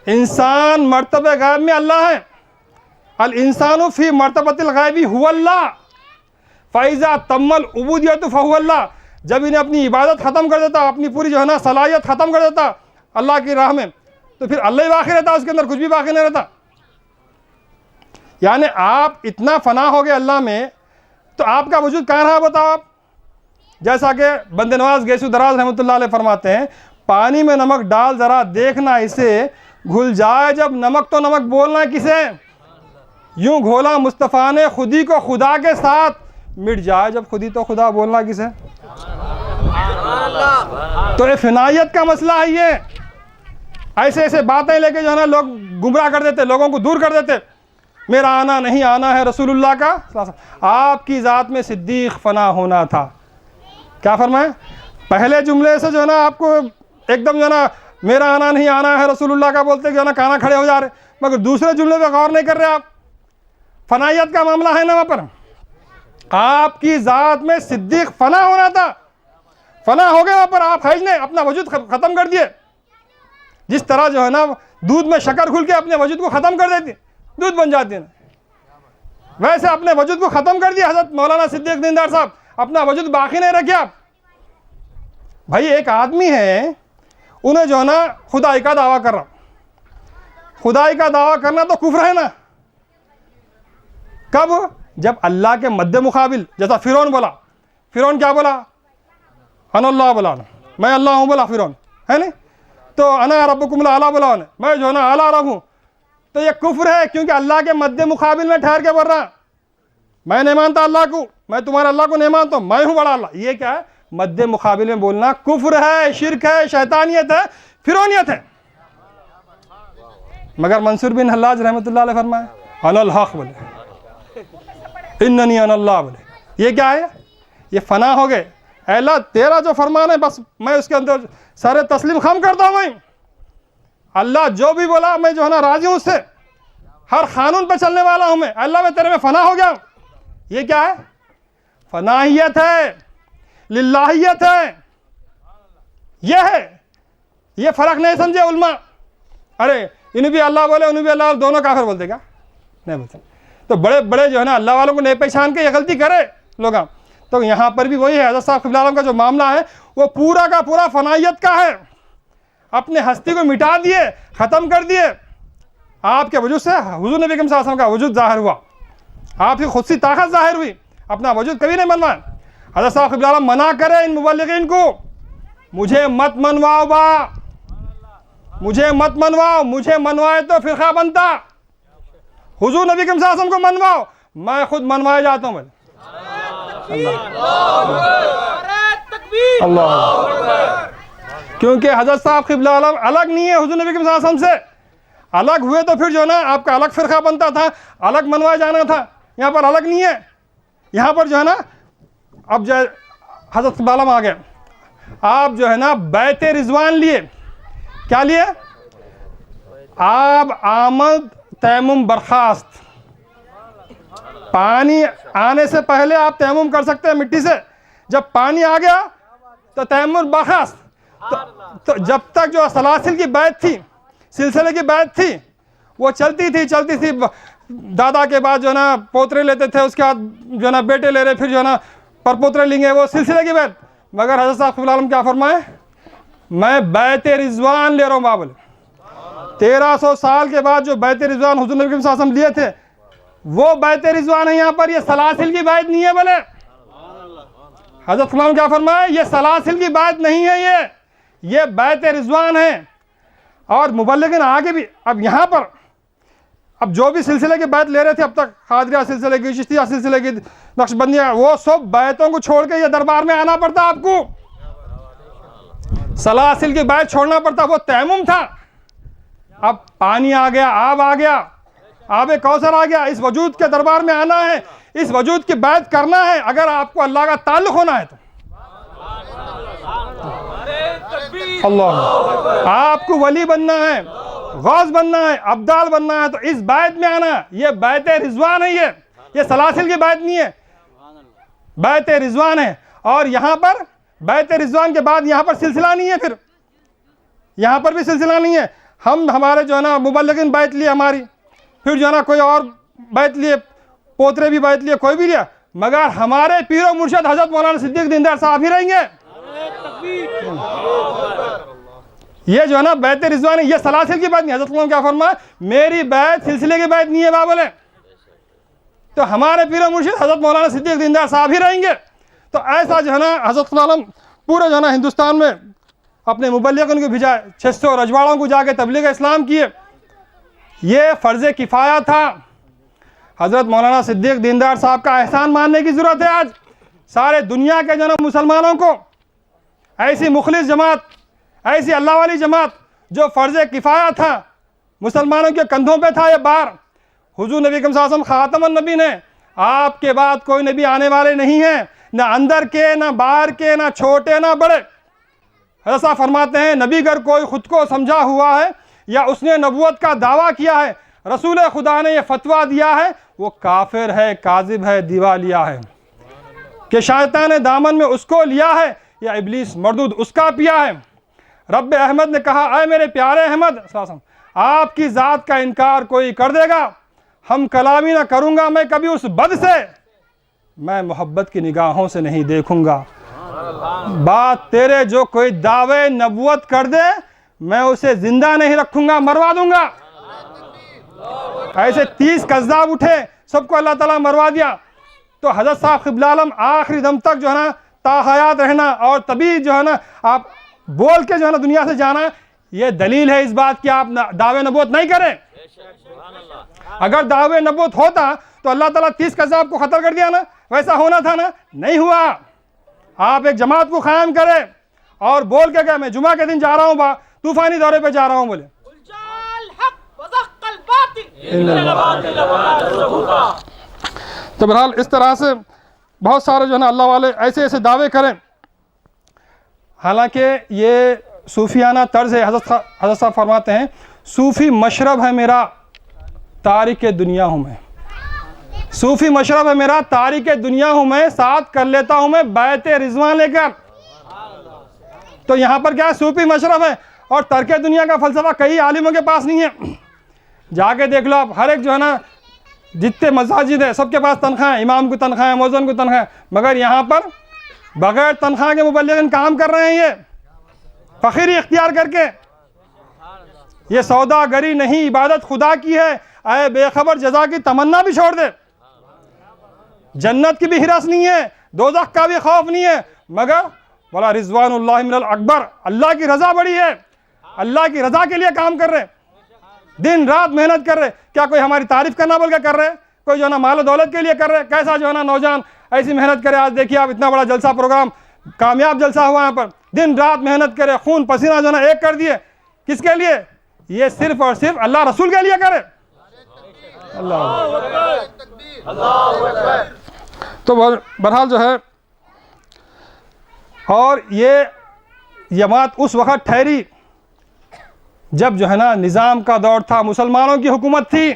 इंसान मर्तबे गैब में अल्लाह है। अल इंसानु फी मर्तबतिल गैबी हुवा अल्लाह फ़ैज़ा तम्मल उबूदियतु फहुवा अल्लाह। जब इन्हें अपनी इबादत ख़त्म कर देता, अपनी पूरी जो है ना सलाहियत ख़त्म कर देता अल्लाह की राह में, तो फिर अल्लाह ही बाकी रहता, उसके अंदर कुछ भी बाकी नहीं रहता। यानी आप इतना फ़ना हो गए अल्लाह में, तो आपका वजूद कहाँ रहा बताओ आप। जैसा कि बंदे नवाज गैसु दराज रहमतुल्लाह अलैह फरमाते हैं, पानी में नमक डाल ज़रा देखना इसे, घुल जाए जब नमक तो नमक बोलना किसे। यूं घोला मुस्तफ़ा ने खुदी को खुदा के साथ, मिट जाए जब खुदी तो खुदा बोलना किसे। तो ये फिनायत का मसला है। ये ऐसे ऐसे बातें लेके जो है ना लोग गुमराह कर देते, लोगों को दूर कर देते। मेरा आना नहीं आना है रसूलुल्लाह का, आपकी ज़ात में सिद्दीक़ फ़ना होना था। क्या फरमाए, पहले जुमले से जो है ना आपको एकदम जो है ना मेरा आना नहीं आना है रसूलुल्लाह का बोलते जो है ना काना खड़े हो जा रहे, मगर दूसरे जुमले पे गौर नहीं कर रहे आप। फ़नायत का मामला है ना वहाँ पर, आपकी ज़ात में सिद्दीक़ फ़ना होना था, फ़ना हो गया वहाँ पर। आप हज ने अपना वजूद ख़त्म कर दिए। जिस तरह जो है ना दूध में शक्कर घुल के अपने वजूद को ख़त्म कर देती, दूध बन जाती है, वैसे अपने वजूद को ख़त्म कर दिया हज़रत मौलाना सिद्दीक़ दीनदार साहब। अपना वजूद बाकी नहीं रखे आप। भाई एक आदमी है, उन्हें जो है ना खुदाई का दावा कर रहा, खुदाई का दावा करना तो कुफ्र है ना। कब, जब अल्लाह के मद्दे मुकाबिल, जैसा फ़िरौन बोला, फ़िरौन क्या बोला, अनल्लाह बोला, मैं अल्लाह हूँ बोला फ़िरौन, है नहीं। तो अना रब्बुकुमुल आला बोला, मैं जो है ना आला रब हूँ। तो ये कुफ्र है, क्योंकि अल्लाह के मद्दे मुकाबिल में ठहर के बोल रहा, मैं नहीं मानता अल्लाह को, मैं तुम्हारे अल्लाह को नहीं मानता, मैं हूँ बड़ा अल्लाह। ये क्या है, मद्दे मुकाबिल में बोलना कुफ्र है, शिरक है, शैतानियत है, फिरौनियत है। मगर मंसूर बिन हल्लाज रहमतुल्लाह अलैह फरमाए अनल हक बोले, इन्ननी अनल्लाह बोले। ये क्या है, ये फ़ना हो गए। अल्लाह तेरा जो फरमान है बस मैं उसके अंदर सारे तस्लीम खम करता हूँ। मैं अल्लाह जो भी बोला मैं जो है ना राजी हूँ उससे, हर कानून पे चलने वाला हूँ मैं। अल्लाह मैं तेरे में फ़ना हो गया। ये क्या है, फ़नाहियत है, लिल्लाहियत है। ये है, ये फ़र्क नहीं समझे उल्मा। अरे इन्हें भी अल्लाह बोले उन्हें भी अल्लाह, दोनों काफिर बोलते क्या, नहीं बोलते। तो बड़े बड़े जो है ना अल्लाह वालों को नहीं पहचान के ये गलती करे लोग। तो यहाँ पर भी वही है, हज़रत साहब क़िबला आलम का जो मामला है वो पूरा का पूरा फ़नाहियत का है। अपने हस्ती को मिटा दिए, ख़त्म कर दिए। आपके वजूद से हुज़ूर नबी सल्लल्लाहु अलैहि वसल्लम का वजूद ज़ाहिर हुआ, आपकी खुद सी ताकत ज़ाहिर हुई, अपना वजूद कभी नहीं मनवाए। हज़रत साहब क़िबला आलम मना करे इन मुबल्लिगीन को, मुझे मत मनवाओ बा, मुझे मत मनवाओ, मुझे मनवाए तो फ़िरक़ा बनता। हुज़ूर नबी सल्लल्लाहु अलैहि वसल्लम को मनवाओ, मैं खुद मनवाया जाता हूँ। अल्लाह, क्योंकि हज़रत साहब क़िबला आलम अलग नहीं है हुज़ूर नबी सल्लल्लाहु अलैहि वसल्लम से। अलग हुए तो फिर जो है ना आपका अलग फ़िरक़ा बनता था, अलग मनवाया जाना था। यहाँ पर अलग नहीं है। यहाँ पर जो है ना अब जो हज़रत क़िबला आलम आ गए, आप जो है ना बैत रिज़वान लिए। क्या लिए, आप आमद तैमुम बर्खास्त, पानी आने से पहले आप तैमुम कर सकते हैं मिट्टी से। जब पानी आ गया तो तैमुम बर्खास्त। तो जब तक जो सलासिल की बैत थी, सिलसिले की बैत थी, वो चलती थी। दादा के बाद जो है ना पोतरे लेते थे, उसके बाद जो है ना बेटे ले रहे, फिर जो है ना परपोतरे लेंगे, वो सिलसिले की बैत। मगर हज़रत साहब क़िबला आलम क्या फरमाए, मैं बैत रिज़वान ले रहा हूँ बाबल। 1300 साल के बाद जो बैत रिज़वान हुज़ूर नबी सल्लल्लाहु अलैहि वसल्लम लिए थे, वो बैत रिज़वान है। यहाँ पर ये सलासिल की बैत नहीं है। बोले हज़रत क़िबला आलम क्या फरमाए, ये सलासिल की बैत नहीं है, ये बैत रिज़वान है। और मुबल्लिगीन आगे भी अब यहाँ पर अब जो भी सिलसिले की बैत ले रहे थे अब तक, क़ादिरिया सिलसिले की, चिश्तिया सिलसिले की, नक्शबंदिया, वो सब बैतों को छोड़ के ये दरबार में आना पड़ता आपको। सलासिल की बैत छोड़ना पड़ता, वो तैमुम था। अब पानी आ गया, आब आ गया, आब कौसर आ गया। इस वजूद के दरबार में आना है, इस वजूद की बैत करना है, अगर आपको अल्लाह का ताल्लुक़ होना है तो। अल्लाह, आपको वली बनना है, गौस बनना है, अब्दाल बनना है, तो इस बैत में आना। ये बैत रिजवान है, ये सलासिल की बैत नहीं है, बैत रिजवान है। और यहाँ पर बैत रिजवान के बाद यहाँ पर सिलसिला नहीं है, फिर यहाँ पर भी सिलसिला नहीं है। हम हमारे जो है ना मुबल्लिगिन बैत लिए हमारी, फिर जो है ना कोई और बैत लिए, पोतरे भी बैत लिए, कोई भी लिया, मगर हमारे पीरो मुर्शिद हजरत मौलाना सिद्दीक दीनदयाल साहब ही रहेंगे। ये जो है ना बैत रिजवान है, ये सलासिल की बात नहीं। हजरत मौलाना क्या फरमाया, मेरी बैत सिलसिले की बैत नहीं है बाबले, तो हमारे पीरो मुर्शिद हजरत मौलाना सिद्दीक दीनदयाल साहब ही रहेंगे। तो ऐसा जो है ना हजरत मौलाना पूरे जो है ना हिंदुस्तान में अपने मुबल्लिगों को भिजाए, 600 रजवाड़ों को जाके तबलीग इस्लाम किए। ये फ़र्ज़ किफ़ाया था। हज़रत मौलाना सिद्दीक दीनदयाल साहब का एहसान मानने की ज़रूरत है। आज सारे दुनिया के जो मुसलमानों को ऐसी मुखलिस जमात, ऐसी अल्लाह वाली जमात जो फ़र्ज़ किफ़ाया था, मुसलमानों के कंधों पे था ये बार। हुज़ूर नबी सल्लल्लाहु अलैहि वसल्लम ख़ातमुन नबी ने, आपके बाद कोई नबी आने वाले नहीं हैं, ना अंदर के, ना बाहर के, ना छोटे ना बड़े। हज़रत साहब फरमाते हैं, नबी अगर कोई ख़ुद को समझा हुआ है या उसने नबूवत का दावा किया है, रसूल खुदा ने यह फतवा दिया है, वो काफिर है, काजिब है, दिवालिया है। कि शैतान ने दामन में उसको लिया है या इब्लीस मरदूद उसका पिया है। रब अहमद ने कहा, अय मेरे प्यारे अहमद, आपकी ज़ात का इनकार कोई कर देगा, हम कलामी ना करूँगा मैं कभी उस बद से, मैं मोहब्बत की निगाहों से नहीं देखूँगा। बात तेरे जो कोई दावे नबूवत कर दे, मैं उसे जिंदा नहीं रखूँगा, मरवा दूँगा। ऐसे 30 कज़्ज़ाब उठे, सबको अल्लाह ताला मरवा दिया। तो हज़रत साहब क़िबला आलम आखिरी दम तक जो है ना ताहयात रहना, और तभी जो है ना आप बोल के जो है ना दुनिया से जाना, ये दलील है इस बात की आप दावे नबूवत नहीं करें। अगर दावे नबूवत होता तो अल्लाह ताला 30 कज़्ज़ाब को ख़त्म कर दिया ना, वैसा होना था ना, नहीं हुआ। आप एक जमात को क़ायम करें और बोल के क्या, मैं जुमा के दिन जा रहा हूँ, तूफ़ानी दौरे पे जा रहा हूँ, बोले तो बहरहाल इस तरह से बहुत सारे जो है ना अल्लाह वाले ऐसे ऐसे दावे करें। हालांकि ये सूफियाना तर्ज है। हज़रत साहब फरमाते हैं, सूफ़ी मशरब है मेरा, तारिक दुनिया हूँ मैं। सूफ़ी मशरब है मेरा, तारिक दुनिया हूँ मैं, साथ कर लेता हूँ मैं बैत रिजवान लेकर। तो यहाँ पर क्या है, सूफ़ी मशरब है। और तर्क दुनिया का फ़लसफ़ा कई आलिमों के पास नहीं है। जाके देख लो आप, हर एक जो है ना जितने मसाजिद है सबके पास तनख्वाह है, इमाम को तनख्वाह है, मौज़न को तनख्वाह है, मगर यहाँ पर बग़ैर तनख्वाह के मुबल्लिगिन काम कर रहे हैं। ये फ़कीरी इख्तियार करके, ये सौदागरी नहीं, इबादत खुदा की है। आए बेखबर जज़ा की तमन्ना भी छोड़ दे, जन्नत की भी हिरस नहीं है, दोज़ख का भी खौफ नहीं है, मगर वला रिज़वानुल्लाहि मिनल अकबर, अल्लाह की रज़ा बड़ी है। अल्लाह की रज़ा के लिए काम कर रहे, दिन रात मेहनत कर रहे। क्या कोई हमारी तारीफ़ करना बोल के कर रहे, कोई जो है ना माल दौलत के लिए कर रहे? कैसा जो है ना नौजवान ऐसी मेहनत करे। आज देखिए आप, इतना बड़ा जलसा प्रोग्राम, कामयाब जलसा हुआ यहाँ पर, दिन रात मेहनत करे, खून पसीना जो है ना एक कर दिए। किसके लिए? ये सिर्फ और सिर्फ अल्लाह रसूल के लिए करे। अल्लाह तो बहरहाल जो है, और ये जमात उस वक़्त ठहरी जब जो है ना निज़ाम का दौर था, मुसलमानों की हुकूमत थी।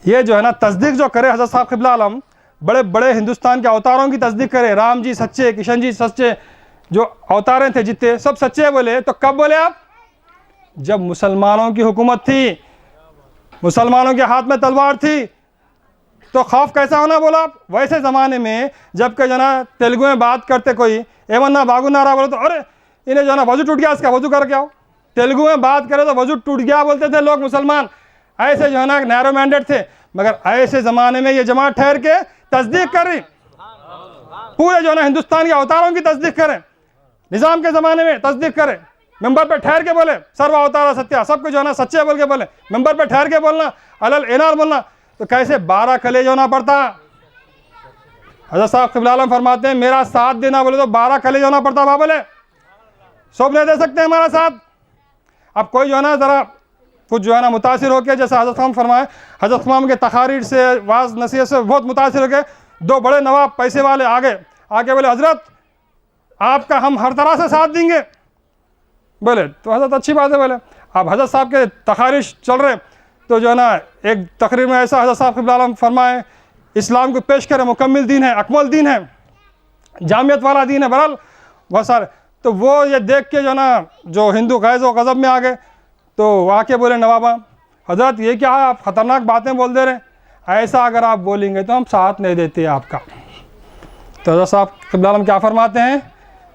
ये जो है ना तस्दीक जो करे हज़रत साहब क़िबला आलम, बड़े बड़े हिंदुस्तान के अवतारों की तस्दीक करे, राम जी सच्चे, किशन जी सच्चे, जो अवतारें थे जितने सब सच्चे बोले। तो कब बोले आप? जब मुसलमानों की हुकूमत थी, मुसलमानों के हाथ में तलवार थी, तो खौफ कैसा होना बोला आप? वैसे ज़माने में जबकि जो ना तेलुगु में बात करते कोई, एवन्ना बागुनारा बोले तो अरे इन्हें जो है ना वजू टूट गया, इसका वजू करके आओ। तेलुगु में बात करे तो वजू टूट गया बोलते थे लोग, मुसलमान ऐसे जो है ना नैरो मैंडेट थे। मगर ऐसे ज़माने में ये जमात ठहर के तस्दीक कर रही, पूरे जो है ना हिंदुस्तान के अवतारों की तस्दीक करें, निज़ाम के ज़माने में तस्दीक करें, मेंबर पे ठहर के बोले सर्व अवतारा सत्या, सबको जो है ना सच्चे बोल के बोले, मेंबर पे ठहर के बोलना, अलल एनार बोलना। तो कैसे 12 कलेज होना पड़ता। हज़रत साहब क़िबला आलम फरमाते हैं, मेरा साथ देना बोले तो 12 कलेज होना पड़ता। बाबले सब नहीं दे सकते हमारा साथ। अब कोई जो है ना ज़रा कुछ जो है ना मुतासिर होकर, जैसे हज़रत खान फरमाए, हज़रत खान के तकारीर से, वाज नसीहत से बहुत मुतासिर होकर 2 बड़े नवाब पैसे वाले आगे बोले, हज़रत आपका हम हर तरह से साथ देंगे। बोले तो हज़रत अच्छी बात है। बोले अब हज़रत साहब के तखारिश चल रहे, तो जो है ना एक तकरीर में ऐसा हज़रत साहब क़िबला आलम फरमाए, इस्लाम को पेश करें, मुकम्मिल दीन है, अकमल दीन है, जामियत वाला दीन है, बहरहाल बहुत सारे। तो वो ये देख के जो ना जो हिंदू गैज़ व गज़ब में आ गए, तो आके बोले नवाबा हज़रत ये क्या है, आप ख़तरनाक बातें बोल दे रहे हैं, ऐसा अगर आप बोलेंगे तो हम साथ नहीं देते आपका। तो हज़रत साहब क़िबला आलम क्या फरमाते हैं,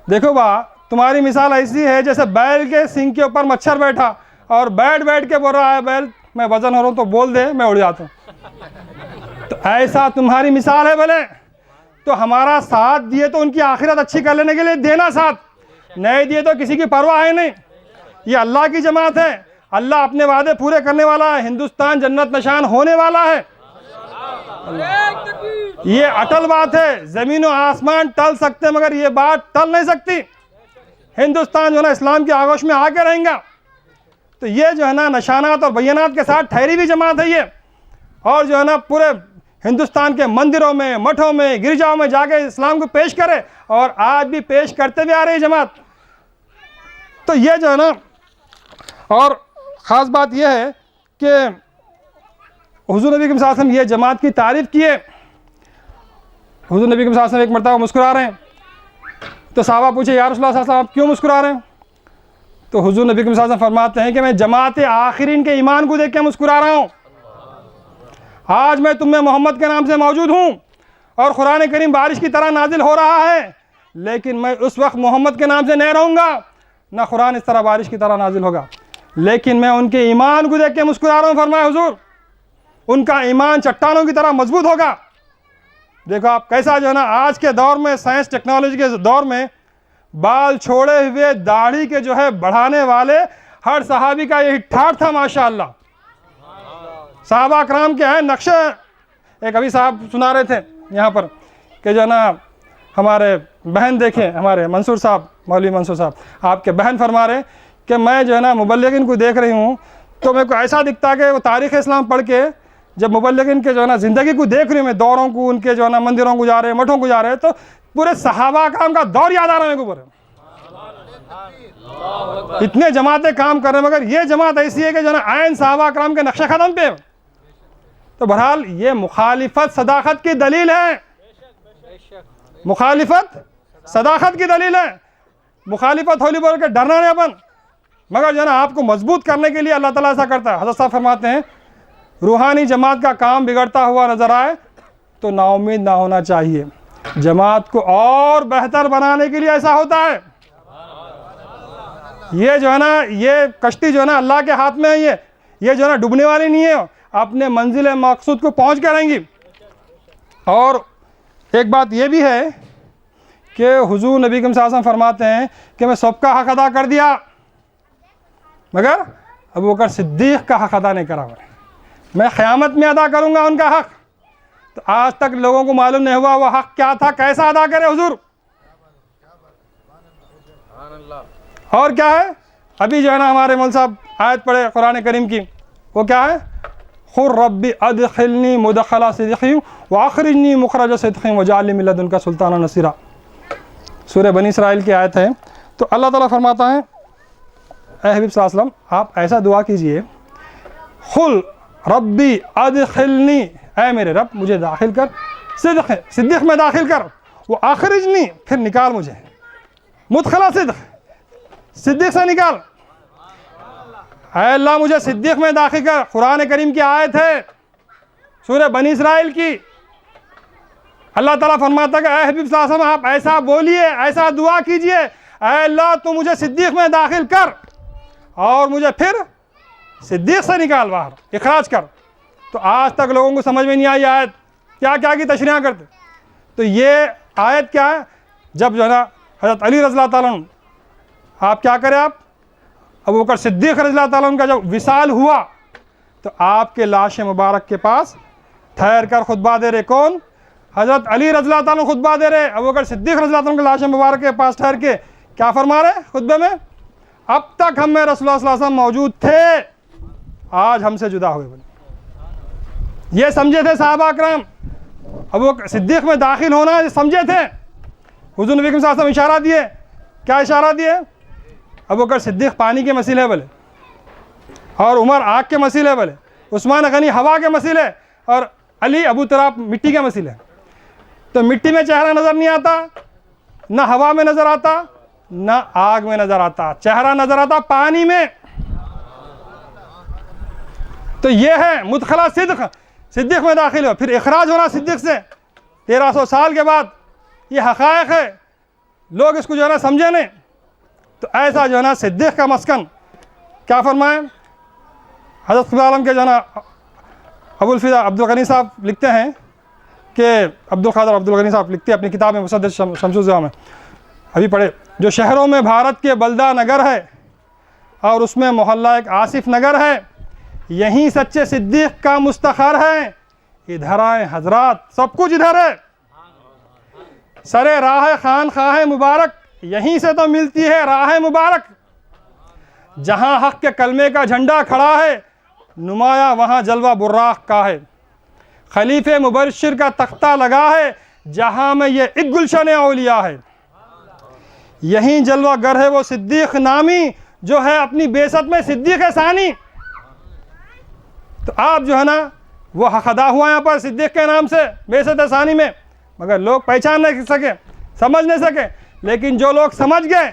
देखो बा तुम्हारी मिसाल ऐसी है जैसे बैल के सींग के ऊपर मच्छर बैठा और बैठ बैठ के बोल रहा है बैल मैं वज़न हो रहा हूँ तो बोल दे मैं उड़ जाता हूँ। तो ऐसा तुम्हारी मिसाल है। बोले तो हमारा साथ दिए तो उनकी आखिरत अच्छी कर लेने के लिए देना, साथ नहीं दिए तो किसी की परवाह है नहीं। ये अल्लाह की जमात है, अल्लाह अपने वादे पूरे करने वाला है, हिंदुस्तान जन्नत नशान होने वाला है। ये अटल बात है, ज़मीन और आसमान टल सकते हैं मगर ये बात टल नहीं सकती। हिंदुस्तान जो है ना इस्लाम की आगोश में आके रहेगा। तो ये जो है ना निशानात और बयानात के साथ ठहरी हुई जमात है ये, और जो है ना पूरे हिंदुस्तान के मंदिरों में, मठों में, गिरजाओं में जाके इस्लाम को पेश करे, और आज भी पेश करते भी आ रही जमात। तो ये जो है ना, और ख़ास बात यह है कि हुज़ूर नबी के सल्लल्लाहु अलैहि वसल्लम ये जमात की तारीफ़ किए। हुज़ूर नबी के सल्लल्लाहु अलैहि वसल्लम एक मरतबा मुस्कुरा रहे हैं, तो सहाबा पूछे या रसूलल्लाह सल्लल्लाहु अलैहि वसल्लम आप क्यों मुस्कुरा रहे हैं? तो हुज़ूर नबी के सल्लल्लाहु अलैहि वसल्लम फरमाते हैं कि मैं जमात आखिरीन के ईमान को देख के मुस्कुरा रहा हूँ। आज मैं तुम में मोहम्मद के नाम से मौजूद हूँ और कुरान करीम बारिश की तरह नाजिल हो रहा है, लेकिन मैं उस वक्त मोहम्मद के नाम से नहीं रहूँगा, ना कुरान इस तरह बारिश की तरह नाजिल होगा, लेकिन मैं उनके ईमान को देख के मुस्कुरा रहा हूँ। फरमाया हुजूर उनका ईमान चट्टानों की तरह मजबूत होगा। देखो आप कैसा जो है ना आज के दौर में, साइंस टेक्नोलॉजी के दौर में, बाल छोड़े हुए दाढ़ी के जो है बढ़ाने वाले हर सहाबी का यही ठाठ था माशाअल्लाह। सहाबा कराम के हैं नक्शे। एक अभी साहब सुना रहे थे यहाँ पर कि जो है ना हमारे बहन देखें, हमारे मंसूर साहब, मौलवी मंसूर साहब, आपके बहन फरमा रहे कि मैं जो है ना मुबल्लिगिन को देख रही हूँ तो मेरे को ऐसा दिखता है कि वो तारीख़ इस्लाम पढ़ के जब मुबल्लिगिन के जो है ना ज़िंदगी को देख रही हूँ मैं, दौरों को, उनके जो है ना मंदिरों को जा रहे हैं, मठों को जा रहे हैं, तो पूरे सहाबा कराम का दौर याद आ रहा है मेरे को पूरे। इतने जमातें काम कर रहे हैं मगर ये जमात ऐसी है कि जो है ना आयन सहाबा कराम के नक्शे कदम पे। तो बहरहाल ये मुखालिफत सदाकत की दलील है, मुखालिफत सदाकत की दलील है। मुखालिफत होली बोल के डरना नहीं अपन, मगर जो है ना आपको मजबूत करने के लिए अल्लाह ताला ऐसा करता है। हज़रत साहब फरमाते हैं रूहानी जमात का काम बिगड़ता हुआ नजर आए तो नाउमीद ना होना चाहिए, जमात को और बेहतर बनाने के लिए ऐसा होता है। ये जो है ना ये कश्ती जो है ना अल्लाह के हाथ में है, ये जो है ना डूबने वाली नहीं है, अपने मंजिल मकसूद को पहुंच कर रहेंगी। और एक बात ये भी है कि हुजूर नबी सल्लल्लाहु अलैहि वसल्लम फरमाते हैं कि मैं सबका हक अदा कर दिया मगर अबू बकर सिद्दीक़ का हक अदा नहीं करा, मैं क़यामत में अदा करूँगा उनका हक। तो आज तक लोगों को मालूम नहीं हुआ वो हक क्या था, कैसा अदा करे हुजूर। और क्या है, अभी जो है ना हमारे मौलवी साहब आयत पढ़े कुरान करीम की, वो क्या है, खुर रब्बी अदखिलनी मुदखला सिद्दीक़ व अखरिजनी मुखरज सिद्दीक़ वजअलनी मिन लदुनका सुल्ताना नसीरा। सूरह बनी इसराइल की आयत है। तो अल्लाह ताला फरमाता है ए हबीब सल्लल्लाहु अलैहि वसल्लम आप ऐसा दुआ कीजिए, खुल रब्बी अदखिलनी, ऐ मेरे रब मुझे दाखिल कर, सिद्दीक़ में दाखिल कर, वो अखरिजनी फिर निकाल मुझे, मुदखला सिद्दीक़ से निकाल, अल्लाह मुझे सिद्दीक़ में दाखिल कर। कुरान करीम की आयत है सूरह बनी इसराइल की। अल्लाह ताला फरमाता है ऐ हबीब सल्लल्लाहु अलैहि वसल्लम आप ऐसा बोलिए, ऐसा दुआ कीजिए, अल्लाह तू मुझे सिद्दीक़ में दाखिल कर और मुझे फिर सिद्दीक़ से निकाल, बाहर इखराज कर। तो आज तक लोगों को समझ में नहीं आई आयत, क्या क्या की तशरीह करते। तो ये आयत क्या है, जब जो है ना हज़रत अली रज़ियल्लाहु ताला अन्हु, आप क्या करें, आप अबू बकर सिद्दीक़ रज़ियल्लाहु ताला अन्हु का जब विसाल हुआ तो आपके लाश मुबारक के पास ठहर कर खुतबा दे रहे, कौन, हज़रत अली रज़ियल्लाहु ताला अन्हु खुतबा दे रहे, अबू बकर सिद्दीक़ रज़ियल्लाहु ताला अन्हु के लाश मुबारक के पास ठहर के क्या फरमा रहे खुतबे में, अब तक हम में रसूलुल्लाह सल्लल्लाहु अलैहि वसल्लम मौजूद थे, आज हमसे जुदा हुए। ये समझे थे सहाबा कराम, अबू बकर सिद्दीक़ में दाखिल होना समझे थे। हुज़ूर नबी सल्लल्लाहु अलैहि वसल्लम इशारा दिए, क्या इशारा दिए? अबू बकर सिद्दीक़ पानी के मसील है बोले, और उमर आग के मसील है बोले, उस्मान गनी हवा के मसील है, और अली अबू तराब मिट्टी के मसील है। तो मिट्टी में चेहरा नज़र नहीं आता, ना हवा में नज़र आता, ना आग में नज़र आता, चेहरा नज़र आता पानी में। तो ये है मुदखला सिद्दीक़ में दाखिल हो, फिर इखराज होना सिद्दीक़ से 1300 साल के बाद। ये हक़ाइक़ है, लोग इसको जो है ना समझे नहीं। तो ऐसा जो है ना सिद्दीक़ का मस्कन, क्या फरमाएं हज़रत क़िबला आलम के जो है ना अबुल फ़िदा अब्दुल गनी साहब लिखते हैं कि अब्दुल क़ादिर अब्दुल गनी साहब लिखते हैं अपनी किताब में मुसद्दद शम्सुल ज़िया में, अभी पढ़े, जो शहरों में भारत के बल्दा नगर है और उसमें मोहल्ला एक आसिफ नगर है, यहीं सच्चे सिद्दीक़ का मुस्तखर है। इधर आए हजरात, सब कुछ इधर है। सरे राह खान खाह मुबारक, यहीं से तो मिलती है राह मुबारक। जहाँ हक़ के कलमे का झंडा खड़ा है, नुमाया वहाँ जलवा बुर्राक का है। खलीफे मुबशिर का तख्ता लगा है, जहाँ में ये एक गुलशन औलिया है। यहीं जलवा गर है वो सिद्दीक़ नामी, जो है अपनी बेसत में सिद्दीक़ सानी। तो आप जो है ना वो हक़ अदा हुआ यहाँ पर सिद्दीक़ के नाम से बेसत सानी में, मगर लोग पहचान नहीं सके, समझ नहीं सके। लेकिन जो लोग समझ गए,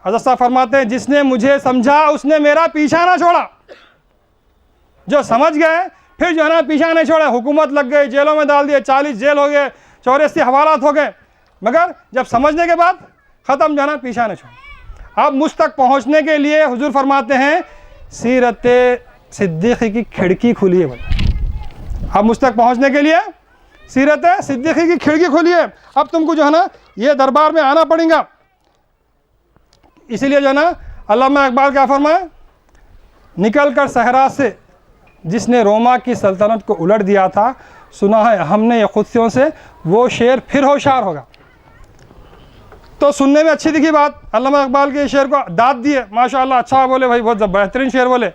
हज़रत साहब फरमाते हैं, जिसने मुझे समझा उसने मेरा पीछा ना छोड़ा। जो समझ गए फिर जो है ना पीछा नहीं छोड़ा। हुकूमत लग गई, जेलों में डाल दिए, 40 जेल हो गए, 84 हवालात हो गए, मगर जब समझने के बाद ख़त्म, जो है ना पीछा नहीं छोड़ा। अब मुझ तक पहुँचने के लिए हुजूर फरमाते हैं, सीरत सिद्दीक़ी की खिड़की खुली है। बोले अब मुझ तक पहुँचने के लिए सीरत सिद्दीक़ी की खिड़की खुली है। अब तुमको जो है ना ये दरबार में आना पड़ेगा। इसीलिए जो है ना अल्लामा इकबाल क्या फरमाए, निकल कर सहरा से जिसने रोमा की सल्तनत को उलट दिया था, सुना है हमने ये खुशियों से, वो शेर फिर होशियार होगा। तो सुनने में अच्छी दिखी बात, अल्लामा इकबाल के शेर को दाद दिए, माशाअल्लाह अच्छा बोले भाई, बहुत बेहतरीन शेर बोले।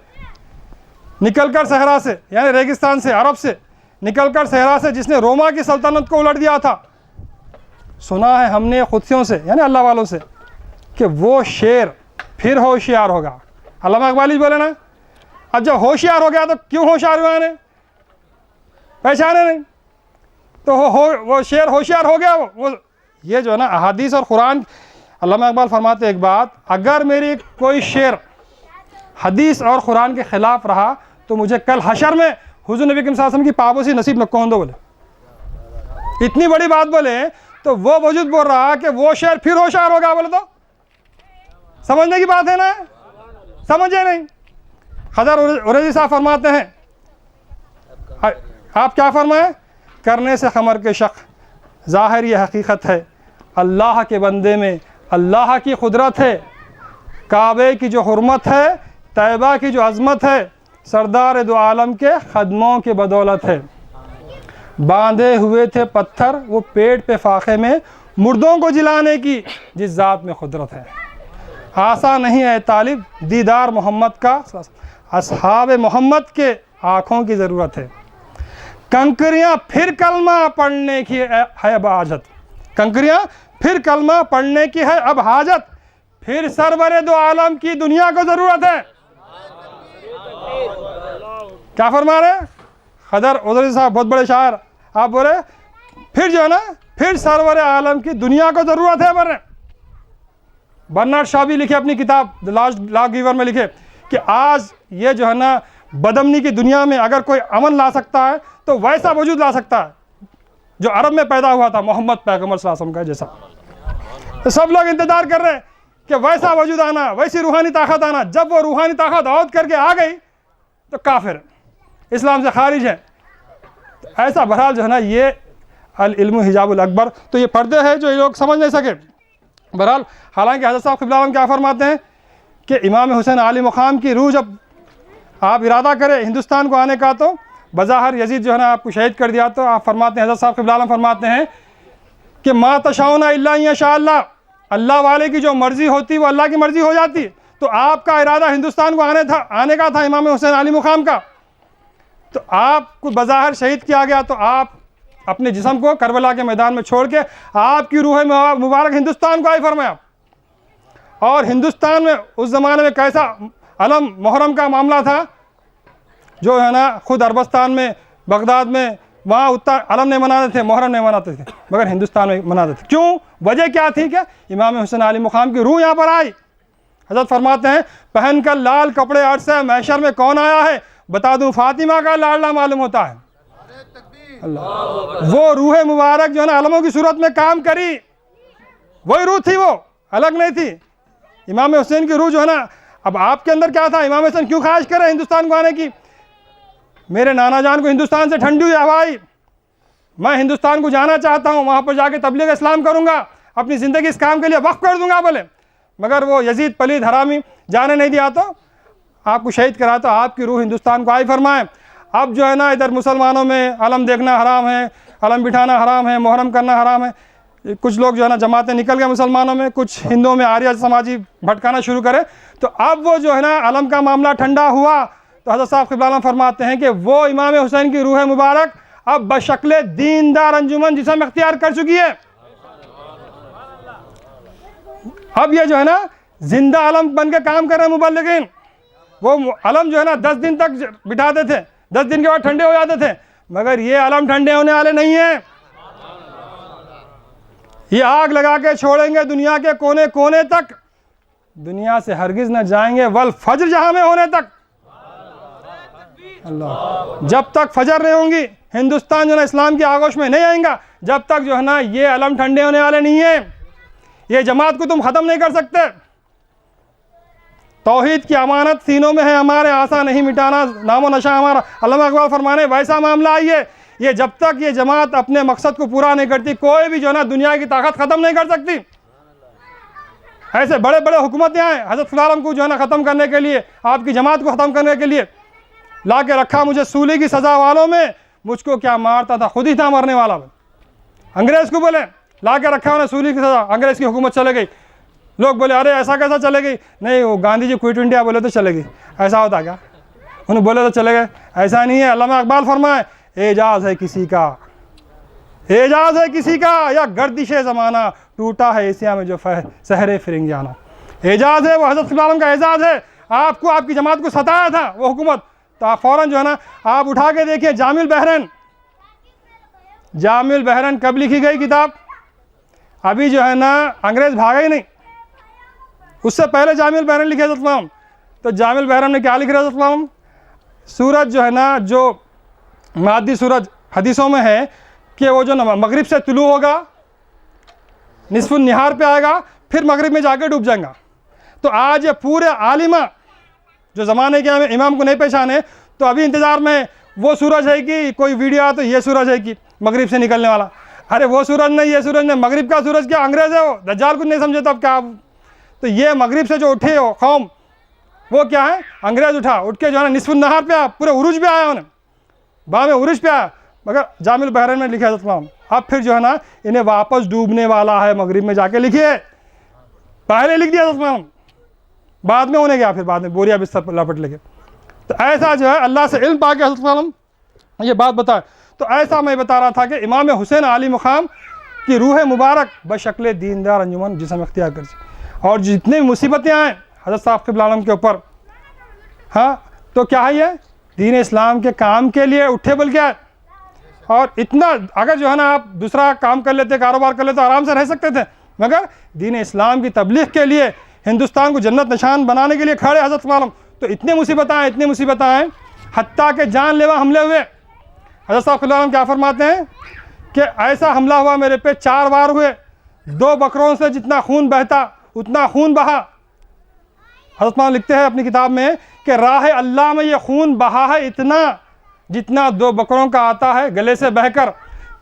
निकल कर सहरा से, यानी रेगिस्तान से, अरब से निकल कर सहरा से जिसने रोमा की सल्तनत को उलट दिया था, सुना है हमने खुशियों से, यानी अल्लाह वालों से, कि वो शेर फिर होशियार होगा। अल्लामा इकबाल ही बोले ना, अब जब होशियार हो गया तो क्यों होशियार हुआ ने, पहचाने नहीं, तो वो शेर होशियार हो गया। वो ये जो है ना अहादीस और कुरान, अल्लामा इकबाल फरमाते एक बात, अगर मेरी कोई शेर हदीस और कुरान के ख़िलाफ़ रहा तो मुझे कल हशर में हुज़ूर नबी सल्लल्लाहु अलैहि वसल्लम की पाबोसी नसीब न कौन दो। बोले इतनी बड़ी बात बोले तो वो वजूद बोल रहा कि वो शेर फिर होशियार होगा। बोले तो समझने की बात है ना, समझे नहीं। खदर उरैजी साहब फरमाते हैं, आप क्या फरमाएं, करने से खमर के शक ज़ाहिर ये हकीकत है, अल्लाह के बंदे में अल्लाह की कुदरत है। काबे की जो हुर्मत है, तैबा की जो अज़मत है, सरदार दो आलम के ख़दमों की बदौलत है। बांधे हुए थे पत्थर वो पेट पे फाखे में, मुर्दों को जिलाने की जिस ज़ात में कुदरत है। आसा नहीं है तालिब दीदार मोहम्मद का, असहाब मोहम्मद के आँखों की ज़रूरत है। कंकरियाँ फिर कलमा पढ़ने की है अब हाजत, कंकरियाँ फिर कलमा पढ़ने की है अब हाजत, फिर सरवरे दो आलम की दुनिया को ज़रूरत है। क्या फरमा रहे खदर उदरी साहब, बहुत बड़े शायर, आप बोले फिर जो है ना फिर सरवरे आलम की दुनिया को ज़रूरत है। बर्रे बर्नार्ड शॉ भी लिखे अपनी किताब द लास्ट लॉ गिवर में लिखे कि आज ये जो है ना बदमनी की दुनिया में अगर कोई अमन ला सकता है तो वैसा वजूद ला सकता है जो अरब में पैदा हुआ था मोहम्मद पैगम्बर सल्लल्लाहु अलैहि वसल्लम का जैसा। तो सब लोग इंतज़ार कर रहे हैं कि वैसा वजूद आना, वैसी रूहानी ताकत आना। जब वो रूहानी ताकत औद करके आ गई तो काफिर, इस्लाम से खारिज है। तो ऐसा बहरहाल जो है ना ये अल इल्मु हिजाबुल अकबर, तो ये पर्दे हैं जो ये लोग समझ नहीं सके। बहरहाल हालांकि हज़रत साहब क़िबला आलम क्या फरमाते हैं कि इमाम हुसैन आली मुकाम की रूह जब आप इरादा करें हिंदुस्तान को आने का, तो बज़ाहिर यजीद जो है ना आपको शहीद कर दिया, तो आप फरमाते हैं, हज़रत साहब क़िबला आलम फरमाते हैं कि मा तशाउना इल्ला इंशाअल्लाह, अल्लाह वाले की जो मर्ज़ी होती वो अल्लाह की मर्ज़ी हो जाती। तो आपका इरादा हिंदुस्तान को आने का था इमाम हुसैन आली मुकाम का, तो आपको बज़ाहिर शहीद किया गया। तो आप अपने जिस्म को करबला के मैदान में छोड़ के आपकी रूह मुबारक हिंदुस्तान को आई फरमाया। और हिंदुस्तान में उस ज़माने में कैसा अलम मुहर्रम का मामला था, जो है ना खुद अरबस्तान में, बगदाद में, वहाँ उतना अलम नहीं मनाते थे, मुहर्रम नहीं मनाते थे, मगर हिंदुस्तान में मनाते थे। क्यों? वजह क्या थी? क्या इमाम हुसैन अली मुकाम की रूह यहाँ पर आई। हज़रत फरमाते हैं, पहन कर लाल कपड़े अर्श से महशर में कौन आया है, बता दूँ फातिमा का लाडला मालूम होता है। अल्लाह, वो रूह मुबारक जो है ना अलमों की सूरत में काम करी, वही रूह थी, वो अलग नहीं थी। इमाम हुसैन की रूह जो है ना, अब आपके अंदर क्या था, इमाम हुसैन क्यों ख्वाहिश करे हिंदुस्तान को आने की? मेरे नाना जान को हिंदुस्तान से ठंडी हुई हवा आई, मैं हिंदुस्तान को जाना चाहता हूँ, वहाँ पर जाके तबलीग इस्लाम करूँगा, अपनी ज़िंदगी इस काम के लिए वक्फ कर दूँगा बोले, मगर वो यजीद पलीद हरामी जाने नहीं दिया, तो आपको शहीद करा, तो आपकी रूह हिंदुस्तान को आई फरमाए। अब जो है ना इधर मुसलमानों में अलम देखना हराम है, अलम बिठाना हराम है, मुहर्रम करना हराम है। कुछ लोग जो है ना जमातें निकल गए मुसलमानों में, कुछ हिंदुओं में आर्य समाजी भटकाना शुरू करे, तो अब वो जो है ना अलम का मामला ठंडा हुआ, तो हज़रत साहब क़िबला आलम फरमाते हैं कि वो इमाम हुसैन की रूह मुबारक अब बशक्ल दीनदार अंजुमन जिस्म इख्तियार कर चुकी है। अब ये जो है ना जिंदा अलम बन के काम कर रहे हैं मुबल्लिगीन। वो अलम जो है ना 10 दिन तक बिठाते थे, 10 दिन के बाद ठंडे हो जाते थे, मगर ये अलम ठंडे होने वाले नहीं हैं। ये आग लगा के छोड़ेंगे दुनिया के कोने कोने तक, दुनिया से हरगिज न जाएंगे वल फजर जहां में होने तक। अल्लाह, जब तक फजर नहीं होंगी हिंदुस्तान जो है इस्लाम की आगोश में नहीं आएगा, जब तक जो है ना ये अलम ठंडे होने वाले नहीं है। ये जमात को तुम ख़त्म नहीं कर सकते। तौहीद की अमानत सीनों में है हमारे, आसा नहीं मिटाना नामो नशा हमारा। अल्लामा इकबाल फरमाने वैसा मामला आई है, ये जब तक ये जमात अपने मकसद को पूरा नहीं करती, कोई भी जो है ना दुनिया की ताकत ख़त्म नहीं कर सकती। ऐसे बड़े बड़े हुकूमतें आए, हज़रत फ़िलहाल को जो है ना ख़त्म करने के लिए, आपकी जमात को ख़त्म करने के लिए ला के रखा मुझे सूली की सज़ा वालों में, मुझको क्या मारता था, खुद ही था मरने वाला। अंग्रेज़ को बोले ला के रखा उन्हें सूली की सज़ा, अंग्रेज़ की हुकूमत चले गई। लोग बोले अरे ऐसा कैसा चले गई? नहीं, वो गांधी जी क्विट इंडिया बोले तो चले गई, ऐसा होता क्या? उन्हें बोले तो चले गए, ऐसा नहीं है। अल्लामा इकबाल फरमाए एजाज़ है किसी का, एजाज़ है किसी का, या गर्दिश ज़माना टूटा है एशिया में जो सहरे फिरंगियाना। एजाज़ है वो, हज़रत फ़िलहाल का एजाज़ है। आपको आपकी जमात को सताया था वो हुकूमत, तो आप फ़ौरन जो है ना आप उठा के देखिए जामिल बहरन। जामिल बहरन कब लिखी गई किताब? अभी जो है ना अंग्रेज़ भागा ही नहीं, उससे पहले जामिल बहरन लिखे हज़रत। तो जामिल बहरन ने क्या लिख रहे हज़रत? सूरज जो है ना, जो मादी सूरज हदीसों में है कि वो जो मगरिब से तुलू होगा, निस्फुन निहार पे आएगा, फिर मगरिब में जाके डूब जाएगा। तो आज ये पूरे आलिमा जो ज़माने के हमें इमाम को नहीं पहचाने, तो अभी इंतज़ार में वो सूरज है कि कोई वीडियो आया तो ये सूरज है कि मगरिब से निकलने वाला। अरे वो सूरज नहीं, ये सूरज नहीं, मगरिब का सूरज क्या? अंग्रेज़ है वो, दज्जाल कुछ नहीं समझे तो अब क्या? तो ये मगरिब से जो उठे हो कौम, वो क्या है? अंग्रेज़ उठा, उठ के जो है ना निस्फुन नहार पे आया, पूरे उरूज पे आया, उन्हें बा में उरूज पे आया, मगर जामिल बहरन में लिखा था। अब फिर जो है ना इन्हें वापस डूबने वाला है मगरिब में जाके लिखिए, पहले लिख दिया था, बाद में उन्हें गया, फिर बाद में बोरिया बिस्तर पर लपट लेके। तो ऐसा जो है अल्लाह से इल्म पाके हज़रत ये बात बताए। तो ऐसा मैं बता रहा था कि इमाम हुसैन अली मुकाम की रूह मुबारक बशक्ल दीनदार अंजुमन जिस्म इख्तियार कर, और जितनी मुसीबतें आएँ हज़रत साहब क़िबला आलम के ऊपर, हाँ, तो क्या है ये दीन इस्लाम के काम के लिए उठे बोल गया। और इतना अगर जो है ना आप दूसरा काम कर लेते, कारोबार कर लेते, तो आराम से रह सकते थे, मगर दीन इस्लाम की तबलीग के लिए, हिंदुस्तान को जन्नत निशान बनाने के लिए खड़े हज़रत मालूम। तो इतनी मुसीबत आए, इतनी मुसीबत आए, हत्ता के जानलेवा हमले हुए। हज़रत साहब क़िबला आलम क्या फरमाते हैं कि ऐसा हमला हुआ मेरे पे 4 बार हुए, 2 बकरों से जितना खून बहता उतना खून बहा। हज़रत मालूम लिखते हैं अपनी किताब में कि राह अल्लाह में ये खून बहा है इतना जितना 2 बकरों का आता है गले से बहकर।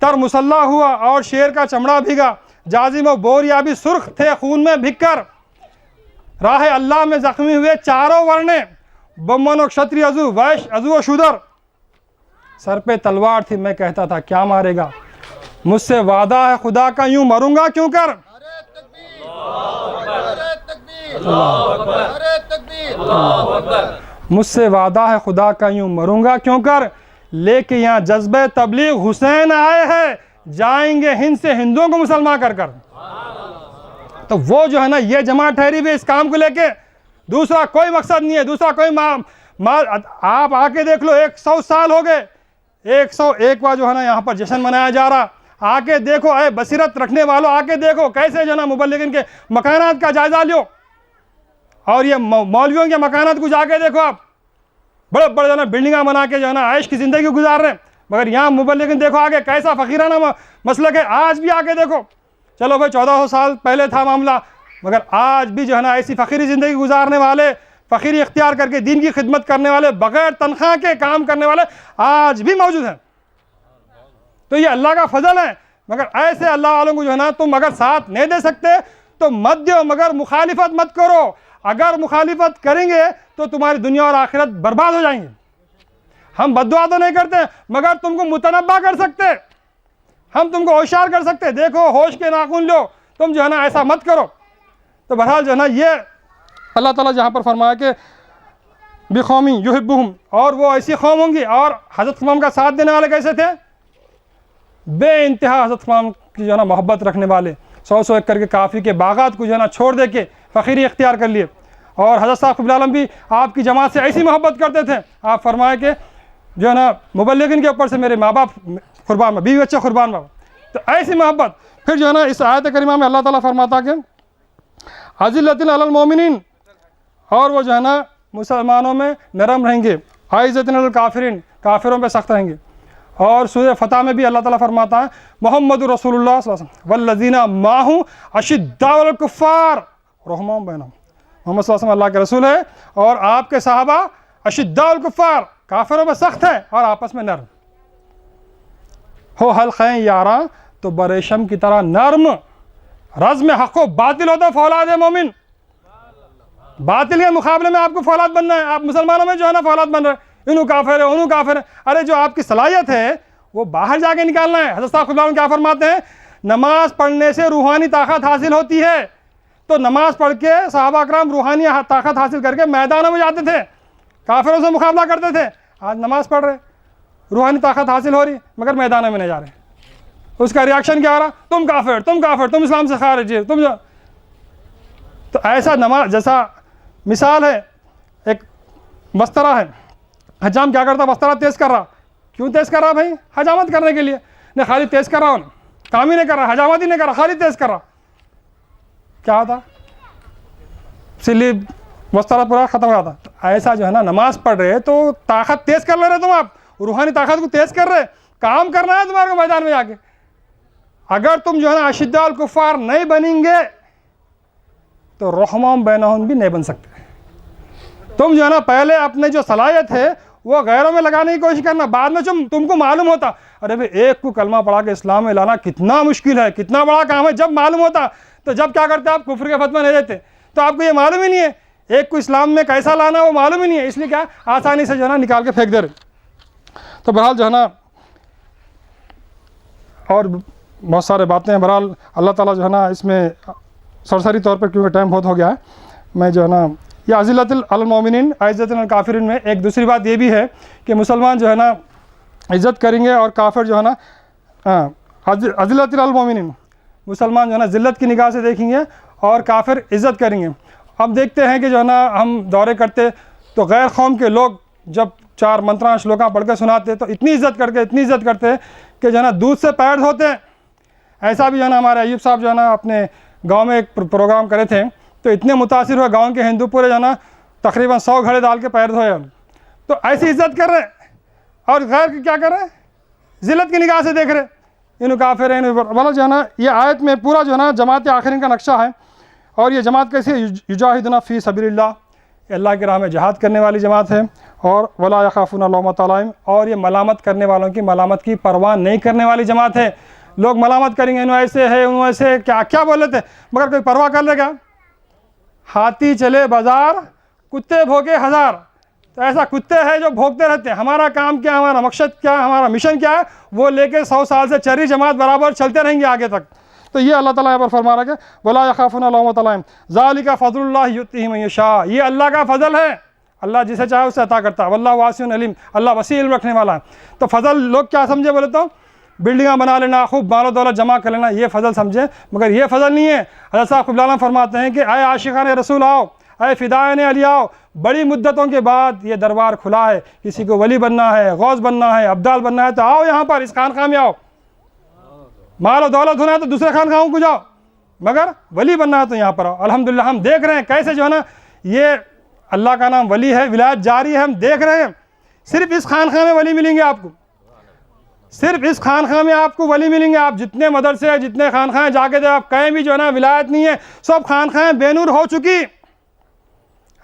तर मुसल्ला हुआ और शेर का चमड़ा भीगा, जाजिम और बोरिया भी सुर्ख थे खून में भिगकर। राह अल्लाह में जख्मी हुए 4 वर्णे, बम्मन और क्षत्रिय, अजू वैश्य, अजू और शूदर। सर पे तलवार थी, मैं कहता था क्या मारेगा, मुझसे वादा है खुदा का यूं मरूंगा क्यों कर। मुझसे वादा है खुदा का यूं मरूंगा क्यों कर, लेके यहाँ जज्बे तबलीग हुसैन आए हैं, जाएंगे हिंद से हिंदुओं को मुसलमान कर कर। तो वो जो है ना ये जमात ठहरी हुई इस काम को लेके, दूसरा कोई मकसद नहीं है, दूसरा कोई आप आके देख लो 100 साल हो गए, 101 बार जो है ना यहाँ पर जश्न मनाया जा रहा। आके देखो, अरे बसीरत रखने वालों आके देखो कैसे जो है ना मुबल्लिगिन के मकानात का जायजा लो, और ये मौलवियों के मकानात को जाके देखो। आप बड़े बड़े जो है बिल्डिंगा बना के जो है ना आयश की ज़िंदगी गुजार रहे हैं, मगर यहाँ मुबल्लिगिन देखो आगे कैसा फ़कीराना मसलक है। आज भी आके देखो, चलो भाई 1400 साल पहले था मामला, मगर आज भी जो है ना ऐसी फ़कीरी ज़िंदगी गुजारने वाले, फ़कीरी इख्तियार करके दीन की खिदमत करने वाले, बग़ैर तनख्वाह के काम करने वाले आज भी मौजूद हैं। तो ये अल्लाह का फजल है। मगर ऐसे अल्लाह वालों को जो है ना तुम अगर साथ नहीं दे सकते तो मत दो, मगर मुखालिफत मत करो। अगर मुखालिफत करेंगे तो तुम्हारी दुनिया और आखिरत बर्बाद हो जाएंगे। हम बद्दुआ तो नहीं करते, मगर तुमको मुतनब्बा कर सकते, हम तुमको होशियार कर सकते। देखो होश के नाखून लो, तुम जो है ना ऐसा मत करो। तो बहरहाल जो है ना ये अल्लाह ताला जहाँ पर फरमाया कि बिकौमी युहिब्बुहुम, और वो ऐसी कौम होंगी। और हज़रत इमाम का साथ देने वाले कैसे थे? बे इंतहा हज़रत इमाम की जो है ना मोहब्बत रखने वाले, 100 एक करके काफ़ी के बागात को जो है ना छोड़ दे के फ़कीरी इख्तियार कर लिए। और हज़रत साहब क़िबला आलम भी आपकी जमात से ऐसी मोहब्बत करते थे, आप फरमाए कि जो है ना मुबल्लिगिन के ऊपर से मेरे माँ बाप कुर्बान, बीवी बच्चे कुर्बान बाबा। तो ऐसी मोहब्बत। फिर जो है ना इस आयत करीमा में अल्लाह ताला फरमाता कि अज़िल्लतिन अलल मोमिनीन, और वो जो है ना मुसलमानों में नरम रहेंगे, आइज़्ज़तिन अलल काफिरीन, काफिरों पे सख्त रहेंगे। और सूरह फतह में भी अल्लाह ताला फरमाता है मुहम्मदुर रसूलुल्लाह सल्लल्लाहु अलैहि वसल्लम वल्लज़ीना माहू अशिद्दाउ अलल कुफ़्फ़ार रहमाउ बैनहुम। मोहम्मद सल्लल्लाहु अलैहि वसल्लम अल्लाह के रसूल है और आपके सहाबा अशिद्दाउ अलल कुफ़्फ़ार, काफिरों में सख्त है और आपस में नर्म हो। हल्क़े यारा, तो बरेशम की तरह नर्म। रज़्म हक़ व बातिल होता फौलाद मोमिन, बातिल के मुकाबले में आपको फौलाद बनना है। आप मुसलमानों में जो है ना फौलाद बन रहे हैं, इन्हू काफिर है उन्हू काफिर है। अरे जो आपकी सलाहियत है वो बाहर जाके निकालना है। हज़रत साहब खुदा क्या फरमाते हैं, नमाज पढ़ने से रूहानी ताकत हासिल होती है। तो नमाज पढ़ के सहाबा कराम रूहानी ताकत हासिल करके मैदानों में जाते थे, काफिरों से मुकाबला करते थे। आज नमाज पढ़ रहे, रूहानी ताकत हासिल हो रही, मगर मैदानों में नहीं जा रहे। उसका रिएक्शन क्या हो रहा, तुम काफिर, तुम काफिर, तुम इस्लाम से खारिज है, तुम। तो ऐसा नमाज जैसा मिसाल है, एक बस्तरा है, हजाम क्या करता, बस्तरा तेज़ कर रहा। क्यों तेज़ कर रहा भाई? हजामत करने के लिए। नहीं खाली तेज़ कर रहा हूँ, काम ही नहीं कर रहा, हजामत ही नहीं कर रहा, खाली तेज़ कर रहा। क्या होता, सिली बस्तरा पूरा ख़त्म हो जाता। तो ऐसा जो है ना नमाज पढ़ रहे तो ताकत तेज़ कर ले रहे तुम, आप रूहानी ताकत को तेज़ कर रहे, काम करना है तुम्हारे को मैदान में जाके। अगर तुम जो है ना अशिद्दाउल कुफ़्फ़ार नहीं बनेंगे तो रहमाउ बैनहुम भी नहीं बन सकते। तुम जो है ना पहले अपने जो सलाहियत है वो गैरों में लगाने की कोशिश करना, बाद में तुमको मालूम होता अरे भाई एक को कलमा पढ़ा के इस्लाम में लाना कितना मुश्किल है, कितना बड़ा काम है। जब मालूम होता तो जब क्या करते आप, कुफ्र के फतवा नहीं देते। तो आपको ये मालूम ही नहीं है एक को इस्लाम में कैसा लाना, वो मालूम ही नहीं है, इसलिए क्या आसानी से जो है ना निकाल के फेंक दे रहे। तो बहरहाल जो है ना और बहुत सारे बातें हैं। बहरहाल अल्लाह ताला जो है ना इसमें सरसरी तौर पर, क्योंकि टाइम बहुत हो गया है, मैं जो है ना ये अज़िल्लतिल अलल मोमिनीन आइज़्ज़तिन अलल काफिरीन में एक दूसरी बात ये भी है कि मुसलमान जो है ना इज़्ज़त करेंगे और काफिर जो है ना अज़िल्लतिल अलल मोमिनीन, मुसलमान जो है ना ज़िल्लत की निगाह से देखेंगे और काफिर इज़्ज़त करेंगे। अब देखते हैं कि जो है ना हम दौरे करते तो गैर कौम के लोग जब 4 मंत्रा श्लोका पढ़ के सुनाते तो इतनी इज़्ज़त करते कि जो है ना दूध से पैर धोते हैं। ऐसा भी जो है ना हमारे अय्यूब साहब जो है ना अपने गांव में एक प्रोग्राम करे थे तो इतने मुतासिर हुए गांव के हिंदू पूरे जो है ना तकरीबन 100 घड़े डाल के पैर धोए। तो ऐसी इज़्ज़त कर रहे और गैर की क्या कर रहे, ज़िल्लत की निगाह से देख रहे, इन काफिर हैं। वाला जो है ना ये आयत में पूरा जो है ना जमात आखिरीन का नक्शा है। और ये जमात कैसी है, युजाहिदुना फ़ी सबीलिल्लाह, अल्लाह की राह में जहाद करने वाली जमात है। और वला यख़ाफ़ूना लौमत लाइम, और ये मलामत करने वालों की मलामत की परवाह नहीं करने वाली जमात है। लोग मलामत करेंगे इन ऐसे है उन ऐसे, क्या क्या बोल रहे थे, मगर कोई परवाह कर लेगा। हाथी चले बाजार कुत्ते भोगे हज़ार, तो ऐसा कुत्ते हैं जो भोगते रहते हैं। हमारा काम क्या, हमारा मकसद क्या, हमारा मिशन क्या है, वो लेके 100 साल से चरी जमात बराबर चलते रहेंगे आगे तक। तो ये अल्लाह ताला यहाँ पर फरमा रहा है वला यख़ाफ़ूना लौमत लाइम ज़ालिका फ़ज़लुल्लाह युअतीहि मन यशा, ये अल्लाह का फ़ज़ल है, अल्लाह जिसे चाहे उसे अता करता है। वल्लाहु वासिउन अलीम, अल्लाह वसी इल्म रखने वाला है। तो फ़ज़ल लोग क्या समझे, बोले तो बिल्डिंगां बना लेना, खूब मालो दौलत जमा कर लेना, ये फ़ज़ल समझे, मगर ये फ़ज़ल नहीं है। हज़रत साहब क़िबला फरमाते हैं कि आए आशिक़ान रसूल आओ, आए फ़िदायन अली आओ, बड़ी मुद्दतों के बाद ये दरबार खुला है। किसी को वली बनना है, गौस बनना है, अब्दाल बनना है तो आओ यहाँ पर, इस खानक़ाह में आओ। मालो दौलत होना है तो दूसरे खानक़ाहों को जाओ, मगर वली बनना है तो यहाँ पर आओ। अल्हम्दुलिल्लाह हम देख रहे हैं कैसे जो है ना ये अल्लाह का नाम वली है, विलायत जारी है। हम देख रहे हैं सिर्फ इस खानक़ाह में वली मिलेंगे आपको, सिर्फ इस खानक़ाह में आपको वली मिलेंगे। आप जितने मदरसे, जितने खानक़ाहें जाके दे, आप कहीं भी जो है ना विलायत नहीं है, सब खानक़ाहें बेनूर हो चुकी।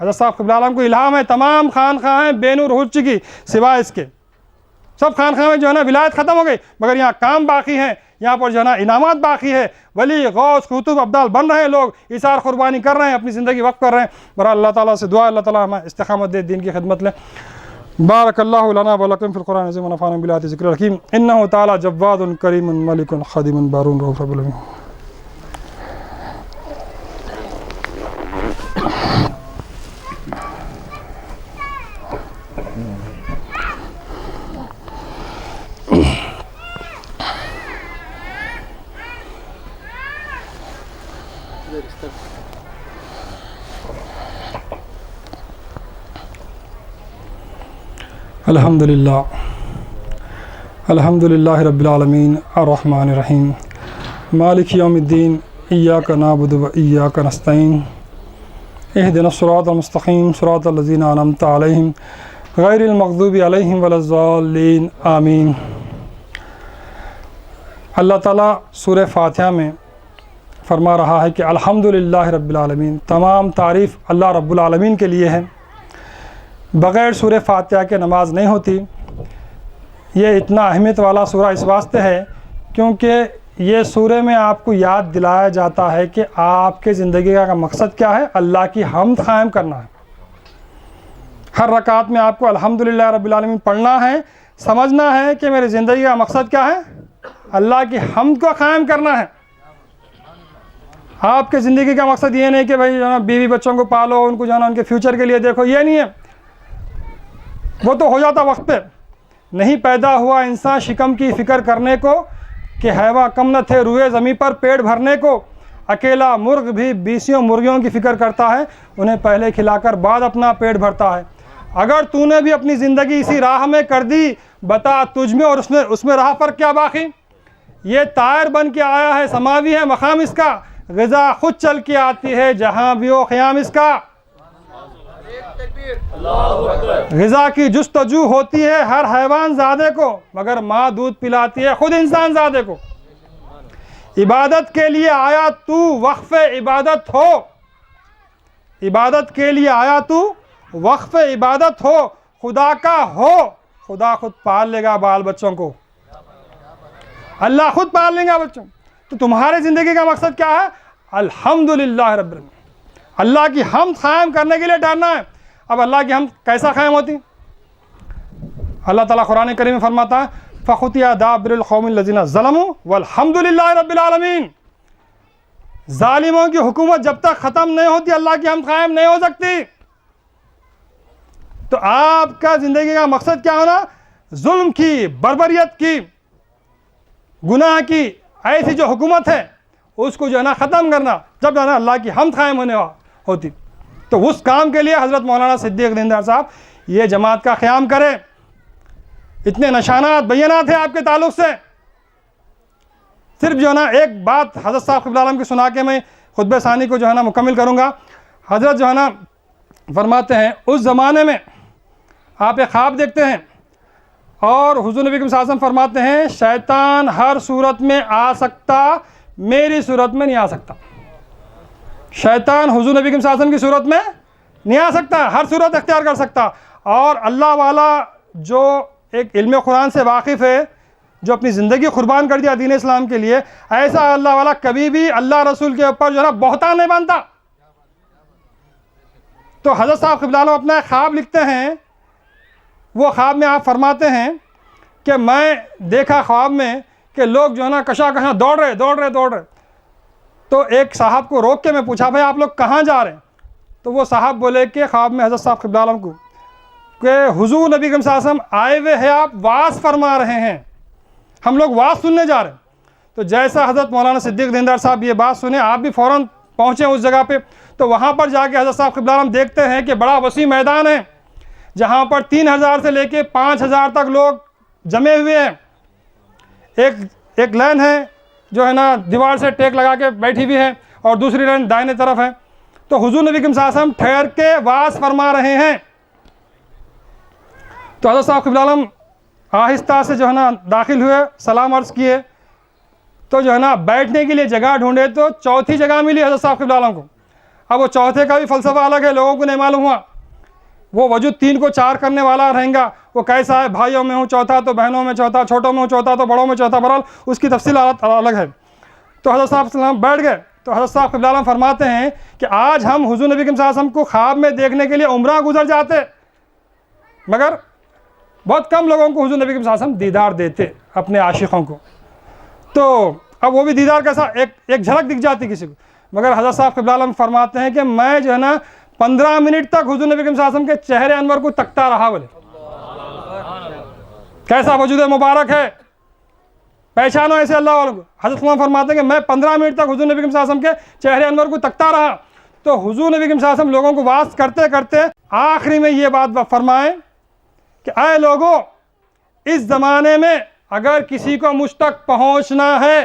हज़रत साहब क़िबला आलम को इल्हाम है, तमाम खानक़ाहें बेनूर हो चुकी, सिवाय इसके सब खानक़ाह में जो है ना विलायत ख़त्म हो गई, मगर यहाँ काम बाकी है, यहाँ पर जो है ना इनामात बाकी है। वली, गौस, कुतुब, अब्दाल बन रहे हैं लोग, इसार कुर्बानी कर रहे हैं, अपनी ज़िंदगी वक्फ कर रहे हैं। बरा अल्लाह ताला से दुआ, अल्लाह ताला हमें इस्तिक़ामत दे, दीन की खिदमत ले। बारकल्लाहु लना व लकुम फ़िल क़ुरआन अज़ीम व नफ़अनी बिल आयाति ज़िक्रिल हकीम। इन्नहु तआला जव्वादुन करीमुन मलिकुन ख़दीमुन बारून रऊफ़ुर रहीम। अल्हम्दुलिल्लाह रब्बिल आलमीन अर्रहमानिर रहीम मालिक यौमिद्दीन इय्याका नअबुदु व इय्याका नस्तईन इहदिनस सिरातल मुस्तक़ीम सिरातल लज़ीना अनअमता अलैहिम गैरिल मग़दूबि अलैहिम वलज़्ज़ालिन आमीन। अल्लाह ताला सूरह फ़ातिहा में फ़रमा रहा है कि अल्हम्दुलिल्लाह रब्बिल आलमीन, तमाम तारीफ़ अल्लाह रब्बुल आलमीन के लिए है। बग़ैर सूरह फ़ातिहा के नमाज नहीं होती। ये इतना अहमियत वाला सूरा इस वास्ते है क्योंकि ये सूरे में आपको याद दिलाया जाता है कि आपके ज़िंदगी का मकसद क्या है, अल्लाह की हम्द क़ायम करना है। हर रकात में आपको अल्हम्दुलिल्लाह रब्बिल आलमीन पढ़ना है, समझना है कि मेरी ज़िंदगी का मकसद क्या है, अल्लाह की हम्द को क़ायम करना है। आपके ज़िंदगी का मकसद ये नहीं कि भाई जो है ना बीवी बच्चों को पालो, उनको जो है ना उनके फ्यूचर के लिए देखो, ये नहीं है, वो तो हो जाता वक्त पे। नहीं पैदा हुआ इंसान शिकम की फ़िक्र करने को कि हैवा कम न थे रुए ज़मीं पर पेट भरने को। अकेला मुर्ग भी 20 मुर्गियों की फ़िक्र करता है, उन्हें पहले खिलाकर बाद अपना पेट भरता है। अगर तूने भी अपनी ज़िंदगी इसी राह में कर दी, बता तुझ में और उसमें राह पर क्या बाकी। ये तायर बन के आया है, समावी है मकाम इसका, ग़िज़ा खुद चल के आती है जहाँ भी हो क़याम इसका। ग़िज़ा की जुस्तजू होती है हर हैवान ज़ादे को, मगर माँ दूध पिलाती है खुद इंसान ज़ादे को। इबादत के लिए आया तू वक्फ़े इबादत हो, इबादत के लिए आया तू वक्फ़े इबादत हो, खुदा का हो, खुदा खुद पाल लेगा बाल बच्चों को, अल्लाह खुद पाल लेगा बच्चों। तो तुम्हारे ज़िंदगी का मकसद क्या है, अल्हम्दुलिल्लाह रब्बिल आलमीन, अल्लाह की हम्द क़ायम करने के लिए डरना है। अब अल्लाह की हम्द कैसा क़ायम होती, अल्लाह ताला कुरान करीम में फरमाता है फ़ख़ुतिया दाबिरुल क़ौमिल लज़ीना ज़लमू वल्हम्दुलिल्लाहि रब्बिल आलमीन। ज़ालिमों की हुकूमत जब तक ख़त्म नहीं होती अल्लाह की हम्द क़ायम नहीं हो सकती। तो आपका ज़िंदगी का मकसद क्या होना, जुल्म की, बर्बरियत की, गुनाह की ऐसी जो हुकूमत है उसको जो है ना ख़त्म करना, जब जो है ना अल्लाह की हम्द क़ायम होने होती। तो उस काम के लिए हज़रत मौलाना सिद्दीक़ दिनदार साहब ये जमात का क़याम करें। इतने निशानात बैनात हैं आपके ताल्लुक़ से। सिर्फ जो है ना एक बात हज़रत साहब क़िबला आलम की सुना के मैं खुतबे सानी को जो है ना मुकम्मिल करूँगा। हज़रत जो है ना फरमाते हैं उस ज़माने में आप एक ख्वाब देखते हैं और हुज़ूर नबी सल्लल्लाहु अलैहि वसल्लम फरमाते हैं शैतान हर सूरत में आ सकता, मेरी सूरत में नहीं आ सकता। शैतान हुज़ूर नबी सल्लल्लाहु अलैहि वसल्लम की सूरत में नहीं आ सकता, हर सूरत अख्तियार कर सकता। और अल्लाह वाला जो एक इल्म कुरान से वाकिफ़ है, जो अपनी ज़िंदगी कुर्बान कर दिया दीन इस्लाम के लिए, ऐसा अल्लाह वाला कभी भी अल्लाह रसूल के ऊपर जो है ना बहतान नहीं बनता। तो हज़रत साहब क़िबला आलम अपना ख्वाब लिखते हैं, वो ख्वाब में आप फरमाते हैं कि मैं देखा ख्वाब में कि लोग जो है ना कशा कशा दौड़ रहे। तो एक साहब को रोक के मैं पूछा भाई आप लोग कहाँ जा रहे हैं। तो वो साहब बोले कि ख्वाब में हज़रत साहब क़िबला आलम को कि हुज़ूर नबी करीम सल्लल्लाहु अलैहि वसल्लम आए हुए हैं, आप वाज़ फरमा रहे हैं, हम लोग वाज़ सुनने जा रहे हैं। तो जैसा हज़रत मौलाना सिद्दीक़ दीनदार साहब ये बात सुने, आप भी फ़ौरन पहुँचे उस जगह पे। तो वहाँ पर जाके हज़रत साहब क़िबला आलम देखते हैं कि बड़ा वसी मैदान है, जहाँ पर 3000 से लेके 5000 तक लोग जमे हुए हैं। एक लाइन है जो है ना दीवार से टेक लगा के बैठी हुई है, और दूसरी लाइन दाहिने तरफ है। तो हुज़ूर नबी करीम सल्लल्लाहु अलैहि वसल्लम ठहर के वाज़ फरमा रहे हैं। तो हज़रत साहब क़िबला आलम आहिस्ता से जो है ना दाखिल हुए, सलाम अर्ज़ किए, तो जो है ना बैठने के लिए जगह ढूंढे तो चौथी जगह मिली हज़रत साहब क़िबला आलम को। अब वो चौथे का भी फ़लसफ़ा अलग है, लोगों को नहीं मालूम हुआ। वो वजूद 3 को 4 करने वाला रहेगा, वो कैसा है, भाइयों में हूँ चौथा, तो बहनों में चौथा, छोटों में हूँ चौथा, तो बड़ों में चौथा, बहरहाल उसकी तफसील अलग है। तो हज़रत साहब सल्लम बैठ गए। तो हज़रत साहब क़िबला आलम फरमाते हैं कि आज हम हुज़ूर नबी करीम सल्लल्लाहु अलैहि वसल्लम को ख्वाब में देखने के लिए उम्रा गुजर जाते, मगर बहुत कम लोगों को हुज़ूर नबी करीम सल्लल्लाहु अलैहि वसल्लम दीदार देते अपने आशिकों को। तो अब वो भी दीदार कैसा, एक झलक दिख जाती किसी को। मगर हज़रत साहब क़िबला आलम फरमाते हैं कि मैं जो है ना 15 मिनट तक हुज़ूर नबी करीम सल्लल्लाहु अलैहि वसल्लम के चेहरे अनवर को तकता रहा। बोले कैसा वजूद मुबारक है, पहचानो ऐसे अल्लाह वालों को। हज़रत सल्लम फरमाते हैं कि मैं 15 मिनट तक हुज़ूर नबी करीम सल्लल्लाहु अलैहि वसल्लम के चेहरे अनवर को तकता रहा। तो हुज़ूर नबी करीम सल्लल्लाहु अलैहि वसल्लम लोगों को वाज़ करते करते आखिरी में ये बात फरमाएं कि आए लोगों, इस ज़माने में अगर किसी को मुझ तक पहुँचना है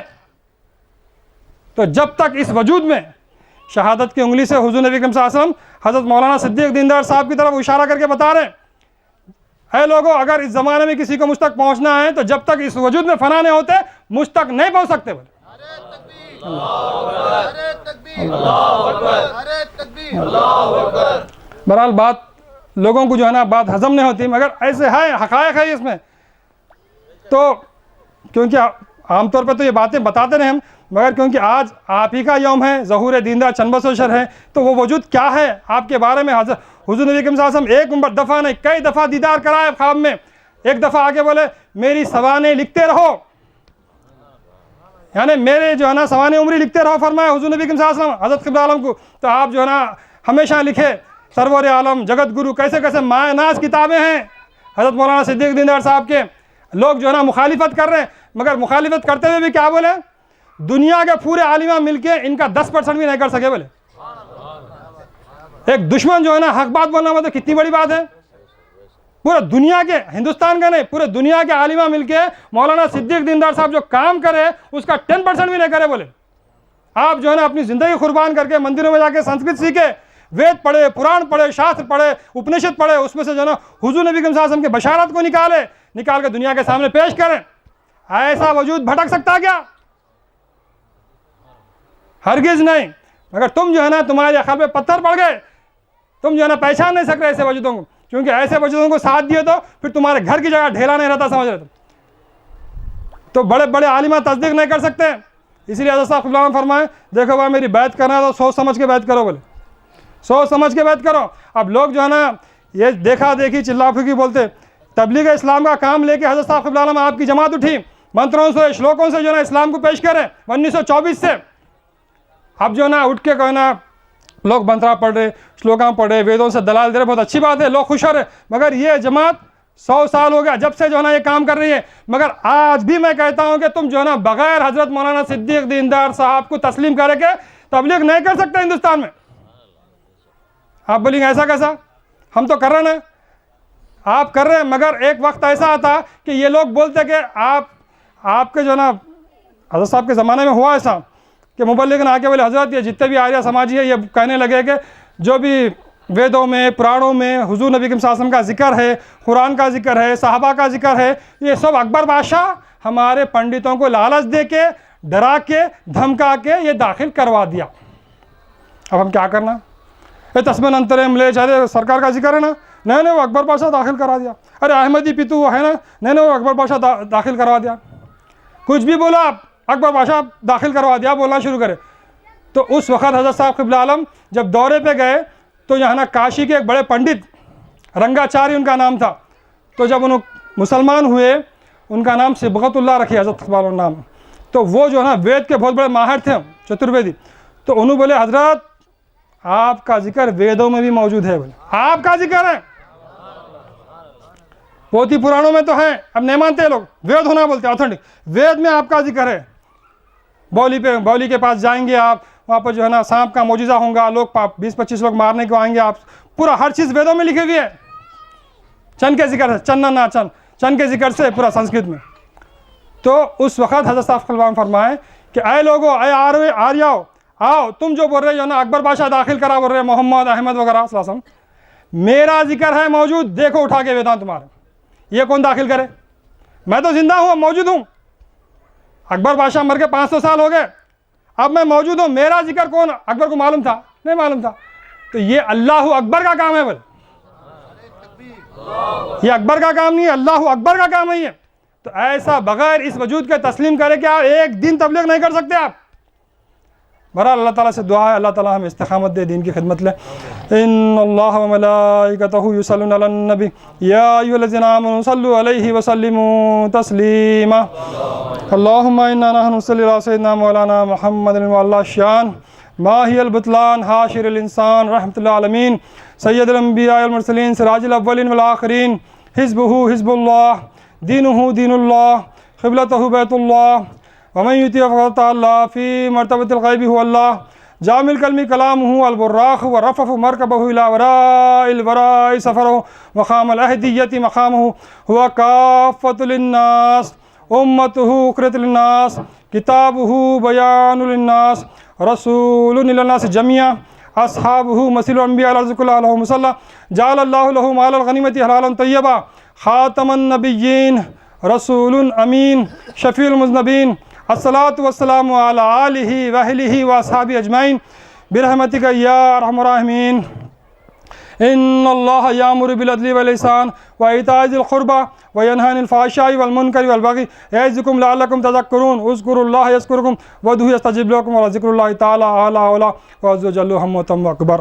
तो जब तक इस वजूद में शहादत की उंगली से हुज़ूर नबी करीम सल्लल्लाहु अलैहि वसल्लम हज़रत मौलाना सिद्दीक़ दीनदार साहब की तरफ इशारा करके बता रहे हैं, है लोगों, अगर इस ज़माने में किसी को मुझ तक पहुँचना है तो जब तक इस वजूद में फ़ना नहीं होते मुझ तक नहीं पहुँच सकते। बहरहाल बात लोगों को जो है ना बात हज़म नहीं होती, मगर ऐसे है, हक़ाइक़ है इसमें। तो क्योंकि आमतौर पर तो ये बातें बताते रहे हम, मगर क्योंकि आज आप ही का यौम है, ज़हूर दीनदार चंद बसोशर है, तो वो वजूद क्या है आपके बारे में हुज़ूर नबी करीम सल्लल्लाहु अलैहि वसल्लम एक दफ़ा नहीं कई दफ़ा दीदार कराए ख्वाब में। एक दफ़ा आके बोले मेरी सवाने लिखते रहो, यानी मेरे जो है ना सवाने उम्री लिखते रहो फरमाया हुज़ूर नबी करीम सल्लल्लाहु अलैहि वसल्लम हज़रत क़िबला आलम को। तो आप जो है ना हमेशा लिखे, सरवर आलम, जगत गुरु, कैसे कैसे मायनाज किताबें हैं हज़रत मौलाना सिद्दीक़ दीनदार साहब के। लोग जो है ना मुखालिफत कर रहे हैं, मगर मुखालिफत करते हुए भी क्या बोले, दुनिया के पूरे आलिमा मिलके इनका 10% भी नहीं कर सके। बोले एक दुश्मन जो है ना हक बात बोलना मतलब कितनी बड़ी बात है। पूरा दुनिया के, हिंदुस्तान का नहीं, पूरे दुनिया के आलिमा मिलके मौलाना सिद्दीक़ दीनदार साहब जो काम करे उसका 10% भी नहीं करे। बोले आप जो है ना अपनी ज़िंदगी कुर्बान करके मंदिरों में जाके संस्कृत सीखे, वेद पढ़े, पुराण पढ़े, शास्त्र पढ़े, उपनिषद पढ़े, उसमें से जो है ना हुज़ूर नबी करीम सल्लल्लाहु अलैहि वसल्लम के बशारत को निकाल के दुनिया के सामने पेश करें। ऐसा वजूद भटक सकता क्या? हरगिज़ नहीं। मगर तुम जो है ना तुम्हारे अक़ल पे पत्थर पड़ गए, तुम जो है ना पहचान नहीं सक रहे ऐसे वजूदों को, क्योंकि ऐसे वजूदों को साथ दिए तो फिर तुम्हारे घर की जगह ढेला नहीं रहता, समझ रहे तो बड़े बड़े आलिमा तस्दीक नहीं कर सकते। इसलिए हज़रत साहब क़िबला आलम फरमाए, देखो भाई मेरी बैत करना है तो सोच समझ के बैत करो। बोले सोच समझ के बैत करो। अब लोग जो है ना ये देखा देखी चिल्ला फूकी बोलते, तबलीग इस्लाम का काम लेके हज़रत साहब क़िबला आलम आपकी जमात उठी, मंत्रों से श्लोकों से जो है ना इस्लाम को पेश करें 1924 से। अब जो ना उठ के कहो ना लोग मंत्रा पढ़ रहे, श्लोकां पढ़ रहे, वेदों से दलाल दे रहे, बहुत अच्छी बात है, लोग खुश हो रहे। मगर ये जमात 100 साल हो गया जब से जो है ना ये काम कर रही है, मगर आज भी मैं कहता हूँ कि तुम जो है ना बगैर हज़रत मौलाना सिद्दीक़ दीनदार साहब को तस्लीम करके तबलीग नहीं कर सकते हिंदुस्तान में। आप बोलेंगे ऐसा कैसा, हम तो कर रहे हैं। आप कर रहे हैं, मगर एक वक्त ऐसा आता कि ये लोग बोलते कि आपके जो है ना हज़रत साहब के ज़माने में हुआ ऐसा कि मुबल्लिग ने आके बोले हज़रत ये जितने भी आर्य समाजी है ये कहने लगे कि जो भी वेदों में पुराणों में हुज़ूर नबी करीम सल्लल्लाहु अलैहि वसल्लम का जिक्र है, कुरान का जिक्र है, सहाबा का जिक्र है, ये सब अकबर बादशाह हमारे पंडितों को लालच दे के, डरा के, धमका के ये दाखिल करवा दिया। अब हम क्या करना? ये तस्में अंतरे मिले चाहे सरकार का जिक्र है ना, नहीं वो अकबर बादशाह दाखिल करा दिया। अरे अहमदी पितू वो है ना, नहीं वो अकबर बादशाह दाखिल करवा दिया। कुछ भी बोला आप, अकबर बादशाह दाखिल करवा दिया, बोलना शुरू करे। तो उस वक़्त हज़रत साहब क़िबला आलम जब दौरे पे गए तो यहाँ ना काशी के एक बड़े पंडित रंगाचारी उनका नाम था, तो जब उन्होंने मुसलमान हुए उनका नाम सिबगतुल्लाह रखे हज़रत क़िबला आलम नाम। तो वो जो है ना वेद के बहुत बड़े माहिर थे, चतुर्वेदी। तो उन्होंने बोले हज़रत आपका जिक्र वेदों में भी मौजूद है। बोले आपका जिक्र है, पोथी पुराणों में तो है, अब नहीं मानते लोग, वेद होना बोलते ऑथेंटिक, वेद में आपका जिक्र है। बौली के पास जाएंगे आप, वहाँ पर जो है ना सांप का मौजूदा होगा, लोग 20-25 लोग मारने को आएंगे, आप पूरा हर चीज़ वेदों में लिखी हुई है। चंद के जिक्र है, चन्ना ना चंद के जिक्र से पूरा संस्कृत में। तो उस वक़्त हज़रत साहब कलवाम फरमाए कि आए लोगो, आए आर्याओ, आओ, तुम जो बोल रहे हो ना अकबर बादशाह दाखिल करा बोल रहे मोहम्मद अहमद वगैरह सल्लल्लाहु अलैहि वसल्लम, मेरा जिक्र है मौजूद, देखो उठा के वेदांत तुम्हारे। ये कौन दाखिल करे? मैं तो जिंदा हूँ, मौजूद हूँ। अकबर बादशाह मर के 500 साल हो गए, अब मैं मौजूद हूँ। मेरा जिक्र कौन? अकबर को मालूम था? नहीं मालूम था। तो ये अल्लाह अकबर का काम है। बोले ये अकबर का काम नहीं है, अल्लाह अकबर का काम है ये। तो ऐसा बगैर इस वजूद के तस्लीम करे कि आप एक दिन तबलीग नहीं कर सकते आप। बहरहाल अल्लाह ताला से दुआ है, अल्लाह ताला हमें इस्तिकामत दे, दीन की खिदमत ले। इन्नल्लाह व मलाइकतहु युसल्लूना अलन नबी या अय्युहल्लज़ीना आमनू सल्लु अलैहि व सल्लिमू तस्लीमा। अल्लाहुम्मा इन्ना नहनु नसल्ली अला सय्यिदिना मौलाना मुहम्मदिन व अला शान माहियल बुतलान हाशिरुल इंसान रहमतुल आलमीन सय्यदुल अंबिया वल मुरसलीन सिराजुल अव्वलीन वल आखिरीन हिज़्बुहु हिज़्बुल्लाह दीनुहु दीनुल्लाह क़िबलतहु बैतुल्लाह वमन युति फ़क़द अल्लाह फ़ी मर्तबतिल ग़ैबि हुवा अल्लाह जामिल कलमी कलामुहु अल बुर्राक़ व रफ़फ़ मरकबहु इला वराइल वराइ सफ़रहु मक़ामल अहदिय्यति मक़ामुहु हुवा काफ़्फ़तुल लिन्नास उम्मतुहु उख़रत लिन्नास किताबुहु बयानुल लिन्नास रसूलुन इलन्नास जमिया अस्हाबुहु मसिलुल अंबिया अलैहिम सल्ला जअलल्लाहु लहु मालल गनीमति हलालन तय्यबा ख़ातमन नबिय्यीन रसूलुन अमीन शफ़ीउल मुज़नबीन अस्सलातु वस्सलामु अला आलिहि व अहलिहि व अस्हाबि अजमाइन बिरहमतिका या अरहमर राहिमीन। इन्नल्लाह यामुरु बिल अदलि वल इहसान व इताइ ज़िल क़ुरबा व यनहा अनिल फ़हशाइ वल मुनकरि वल बग़ी यअज़िकुम लअल्लकुम तज़क्करून उज़्कुरुल्लाह यज़्कुरुकुम वदूहु यस्तजिब लकुम व ज़िक्रुल्लाहि तआला आला व अज़्ज़ व जल्लु हम्मतम व अकबर।